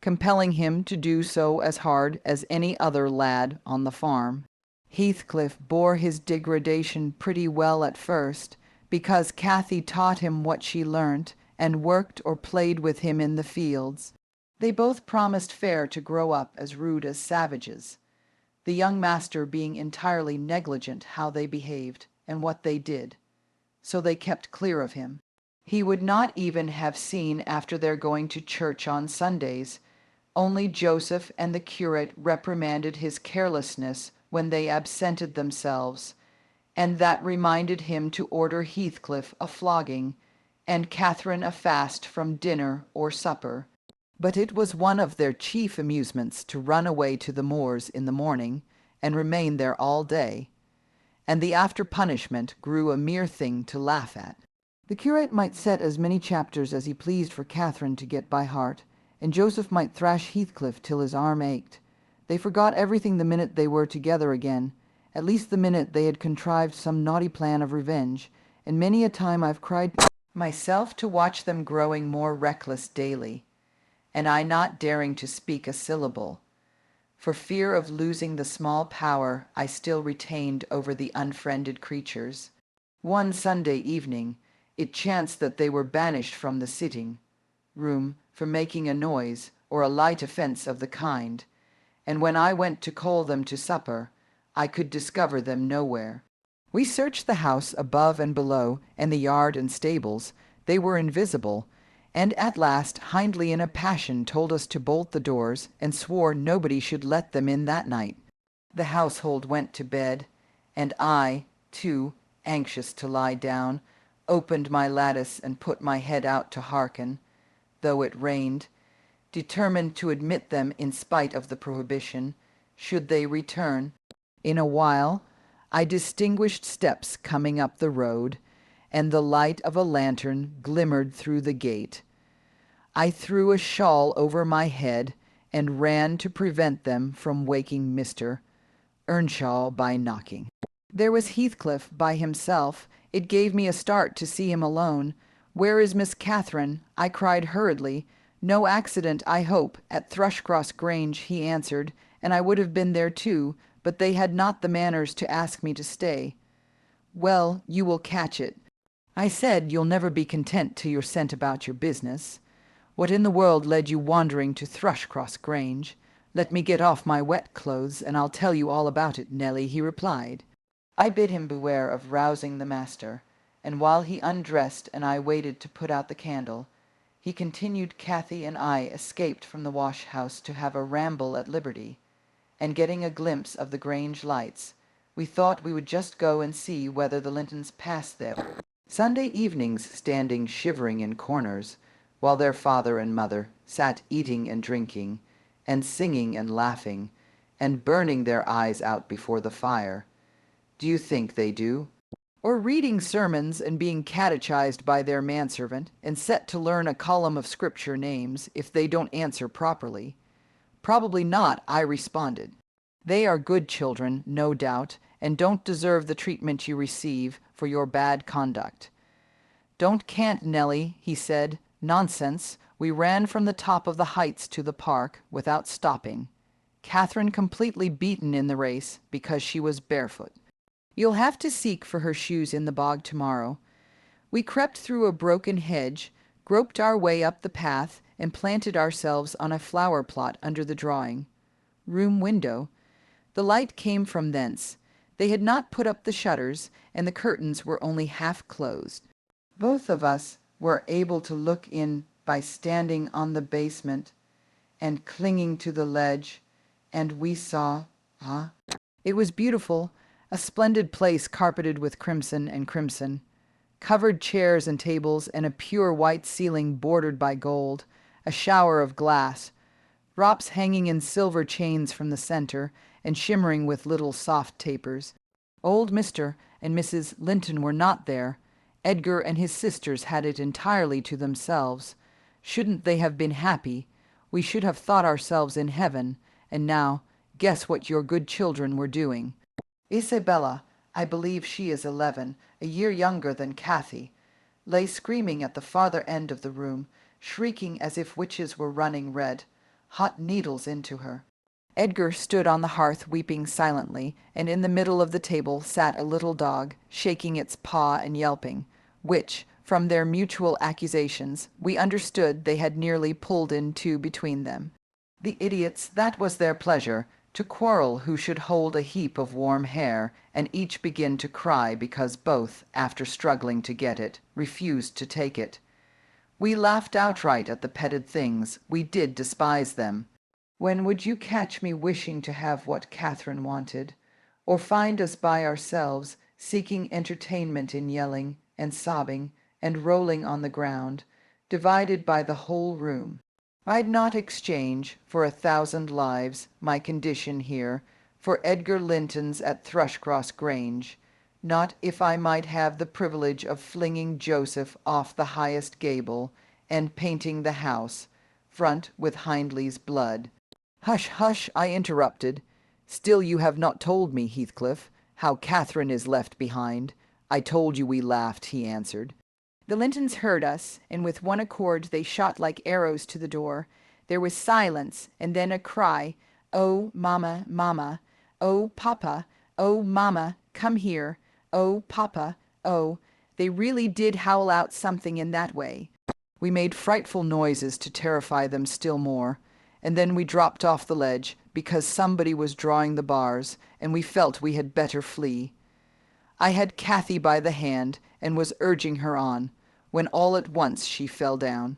compelling him to do so as hard as any other lad on the farm. Heathcliff bore his degradation pretty well at first, because Cathy taught him what she learnt, and worked or played with him in the fields. They both promised fair to grow up as rude as savages, the young master being entirely negligent how they behaved and what they did, so they kept clear of him. He would not even have seen after their going to church on Sundays. Only Joseph and the curate reprimanded his carelessness when they absented themselves, and that reminded him to order Heathcliff a flogging, and Catherine a fast from dinner or supper. But it was one of their chief amusements to run away to the moors in the morning, and remain there all day, and the after punishment grew a mere thing to laugh at. The curate might set as many chapters as he pleased for Catherine to get by heart, and Joseph might thrash Heathcliff till his arm ached. They forgot everything the minute they were together again, at least the minute they had contrived some naughty plan of revenge, and many a time I've cried myself to watch them growing more reckless daily, and I not daring to speak a syllable, for fear of losing the small power I still retained over the unfriended creatures. One Sunday evening it chanced that they were banished from the sitting room for making a noise or a light offence of the kind, and when I went to call them to supper, I could discover them nowhere. We searched the house above and below, and the yard and stables. They were invisible, and at last Hindley in a passion told us to bolt the doors, and swore nobody should let them in that night. The household went to bed, and I, too, anxious to lie down, opened my lattice and put my head out to hearken, though it rained, determined to admit them in spite of the prohibition, should they return. In a while I distinguished steps coming up the road, and the light of a lantern glimmered through the gate. I threw a shawl over my head and ran to prevent them from waking Mr. Earnshaw by knocking. There was Heathcliff by himself. It gave me a start to see him alone. "Where is Miss Catherine?" I cried hurriedly. "No accident, I hope, at Thrushcross Grange," he answered, and I would have been there too, but they had not the manners to ask me to stay. "Well, you will catch it," I said. "You'll never be content till you're sent about your business. What in the world led you wandering to Thrushcross Grange? Let me get off my wet clothes, and I'll tell you all about it, Nelly," he replied. I bid him beware of rousing the master, and while he undressed and I waited to put out the candle, he continued. Cathy and I escaped from the wash-house to have a ramble at liberty, and getting a glimpse of the Grange lights, we thought we would just go and see whether the Lintons passed there. Sunday evenings, standing shivering in corners, while their father and mother sat eating and drinking, and singing and laughing, and burning their eyes out before the fire. Do you think they do? Or reading sermons and being catechized by their manservant, and set to learn a column of Scripture names if they don't answer properly? Probably not, I responded. They are good children, no doubt, and don't deserve the treatment you receive for your bad conduct." "Don't can't, Nelly," he said. "Nonsense. We ran from the top of the heights to the park without stopping. Catherine completely beaten in the race because she was barefoot. You'll have to seek for her shoes in the bog tomorrow." We crept through a broken hedge, groped our way up the path, and planted ourselves on a flower plot under the drawing room window. The light came from thence. They had not put up the shutters, and the curtains were only half closed. Both of us were able to look in by standing on the basement and clinging to the ledge, and we saw, it was beautiful, a splendid place carpeted with crimson and crimson, covered chairs and tables, and a pure white ceiling bordered by gold, a shower of glass, drops hanging in silver chains from the center and shimmering with little soft tapers. Old Mr. and Mrs. Linton were not there. Edgar and his sisters had it entirely to themselves. Shouldn't they have been happy? We should have thought ourselves in heaven, and now, guess what your good children were doing. Isabella, I believe she is 11, a year younger than Cathy, lay screaming at the farther end of the room, shrieking as if witches were running red hot needles into her. Edgar stood on the hearth weeping silently, and in the middle of the table sat a little dog, shaking its paw and yelping, which, from their mutual accusations, we understood they had nearly pulled in two between them. The idiots, that was their pleasure, to quarrel who should hold a heap of warm hair, and each begin to cry because both, after struggling to get it, refused to take it. We laughed outright at the petted things. We did despise them. When would you catch me wishing to have what Catherine wanted, or find us by ourselves, seeking entertainment in yelling and sobbing and rolling on the ground, divided by the whole room? I'd not exchange, for 1,000 lives, my condition here, for Edgar Linton's at Thrushcross Grange, not if I might have the privilege of flinging Joseph off the highest gable, and painting the house, front with Hindley's blood. "Hush, hush," I interrupted. "Still you have not told me, Heathcliff, how Catherine is left behind." "I told you we laughed," he answered. The Lintons heard us, and with one accord they shot like arrows to the door. There was silence, and then a cry, "Oh, mamma, mamma! Oh, papa! Oh, mamma, come here! Oh, papa! Oh!" They really did howl out something in that way. We made frightful noises to terrify them still more, and then we dropped off the ledge because somebody was drawing the bars, and we felt we had better flee. I had Cathy by the hand and was urging her on, when all at once she fell down.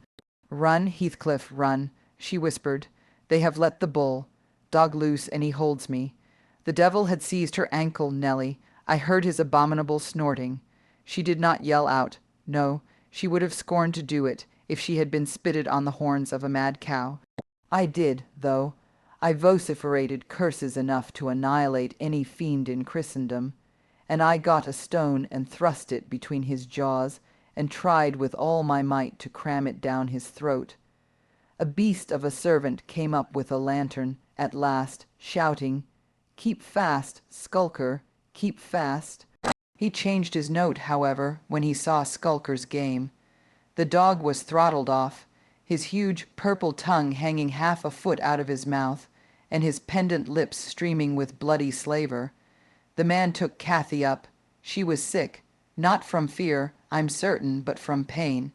"Run, Heathcliff, run," she whispered. "They have let the bull. Dog loose, and he holds me." The devil had seized her ankle, Nelly. I heard his abominable snorting. She did not yell out. No, she would have scorned to do it if she had been spitted on the horns of a mad cow. I did, though. I vociferated curses enough to annihilate any fiend in Christendom, and I got a stone and thrust it between his jaws and tried with all my might to cram it down his throat. A beast of a servant came up with a lantern at last, shouting, "Keep fast, Skulker, keep fast." He changed his note, however, when he saw Skulker's game. The dog was throttled off, his huge purple tongue hanging half a foot out of his mouth, and his pendant lips streaming with bloody slaver. The man took Cathy up. She was sick, not from fear, I'm certain, but from pain.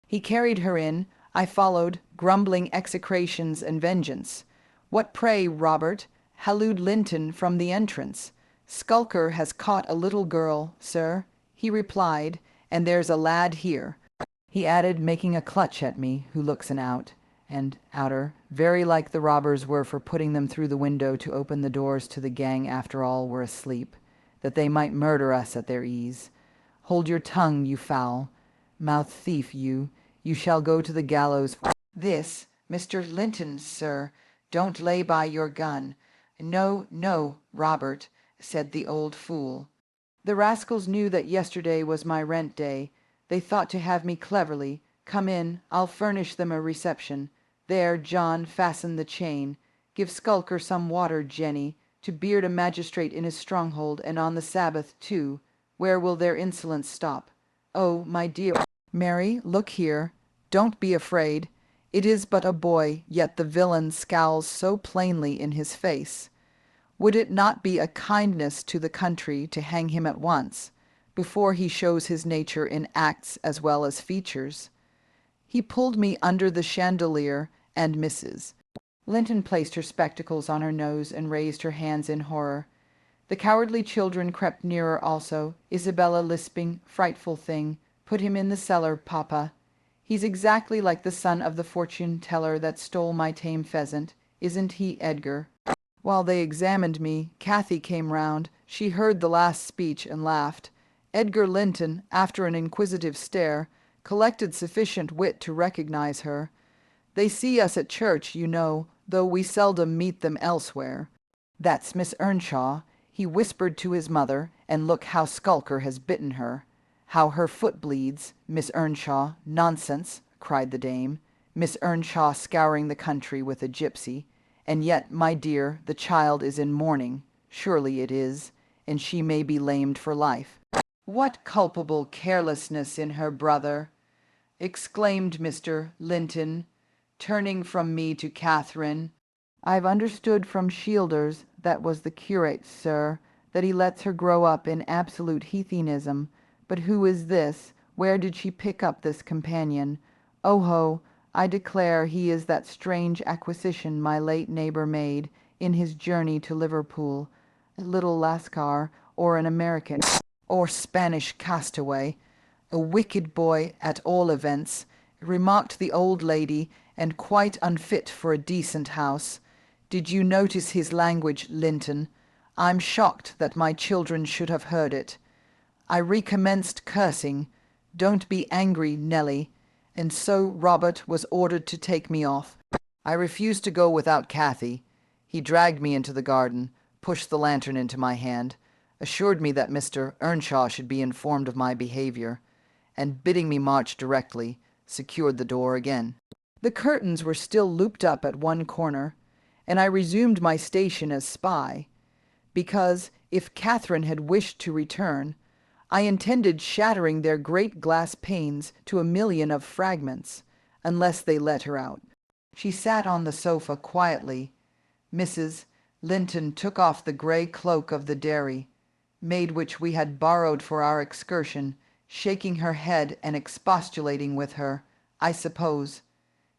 He carried her in. I followed, grumbling execrations and vengeance. "What pray, Robert?" hallooed Linton from the entrance. "Skulker has caught a little girl, sir," he replied, "and there's a lad here," he added, making a clutch at me, who looks an out, and outer, very like the robbers were for putting them through the window to open the doors to the gang after all were asleep, that they might murder us at their ease. "Hold your tongue, you foul mouth thief, you shall go to the gallows for this." "Mr. Linton, sir, don't lay by your gun." "No, no, Robert," said the old fool. "The rascals knew that yesterday was my rent day. They thought to have me cleverly. Come in, I'll furnish them a reception. There, John, fasten the chain. Give Skulker some water, Jenny. to beard a magistrate in his stronghold, and on the Sabbath, too. Where will their insolence stop? Oh, my dear Mary, look here. Don't be afraid. It is but a boy, yet the villain scowls so plainly in his face. Would it not be a kindness to the country to hang him at once, before he shows his nature in acts as well as features? He pulled me under the chandelier, and Mrs. Linton placed her spectacles on her nose and raised her hands in horror. The cowardly children crept nearer also, Isabella lisping, "Frightful thing! Put him in the cellar, papa. He's exactly like the son of the fortune-teller that stole my tame pheasant. Isn't he, Edgar?" While they examined me, Cathy came round. She heard the last speech and laughed. Edgar Linton, after an inquisitive stare, collected sufficient wit to recognize her. They see us at church, you know, though we seldom meet them elsewhere. "That's Miss Earnshaw," he whispered to his mother, "and look how Skulker has bitten her. How her foot bleeds, Miss Earnshaw." "Nonsense," cried the dame. "Miss Earnshaw scouring the country with a gypsy. And yet, my dear, the child is in mourning. Surely it is, and she may be lamed for life." "What culpable carelessness in her brother!" exclaimed Mr. Linton, turning from me to Catherine. "I've understood from Shielders, that was the curate, sir, that he lets her grow up in absolute heathenism. But who is this? Where did she pick up this companion? Oh-ho! I declare he is that strange acquisition my late neighbour made, in his journey to Liverpool, a little Lascar, or an American, or Spanish castaway. A wicked boy, at all events," remarked the old lady, "and quite unfit for a decent house. Did you notice his language, Linton? I'm shocked that my children should have heard it. I recommenced cursing. Don't be angry, Nelly. And so Robert was ordered to take me off. I refused to go without Cathy. He dragged me into the garden, pushed the lantern into my hand, assured me that Mr. Earnshaw should be informed of my behavior, and bidding me march directly, secured the door again. The curtains were still looped up at one corner, and I resumed my station as spy, because, if Catherine had wished to return, I intended shattering their great glass panes to a million of fragments, unless they let her out. She sat on the sofa quietly. Mrs. Linton took off the grey cloak of the dairy, maid which we had borrowed for our excursion, shaking her head and expostulating with her, I suppose.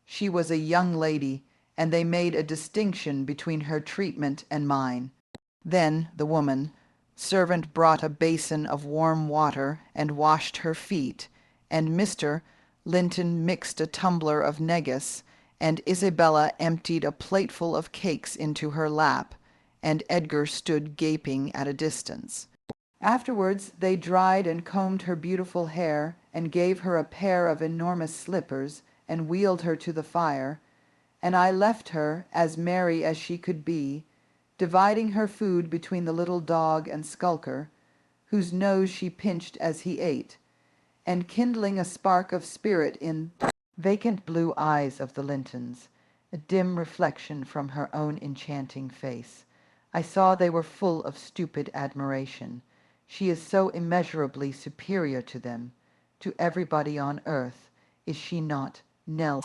She was a young lady, and they made a distinction between her treatment and mine. Then the woman servant brought a basin of warm water and washed her feet, and Mr. Linton mixed a tumbler of negus, and Isabella emptied a plateful of cakes into her lap, and Edgar stood gaping at a distance. Afterwards they dried and combed her beautiful hair, and gave her a pair of enormous slippers, and wheeled her to the fire, and I left her, as merry as she could be, dividing her food between the little dog and Skulker, whose nose she pinched as he ate, and kindling a spark of spirit in vacant blue eyes of the Lintons, a dim reflection from her own enchanting face. I saw they were full of stupid admiration. She is so immeasurably superior to them, to everybody on earth, is she not, Nell?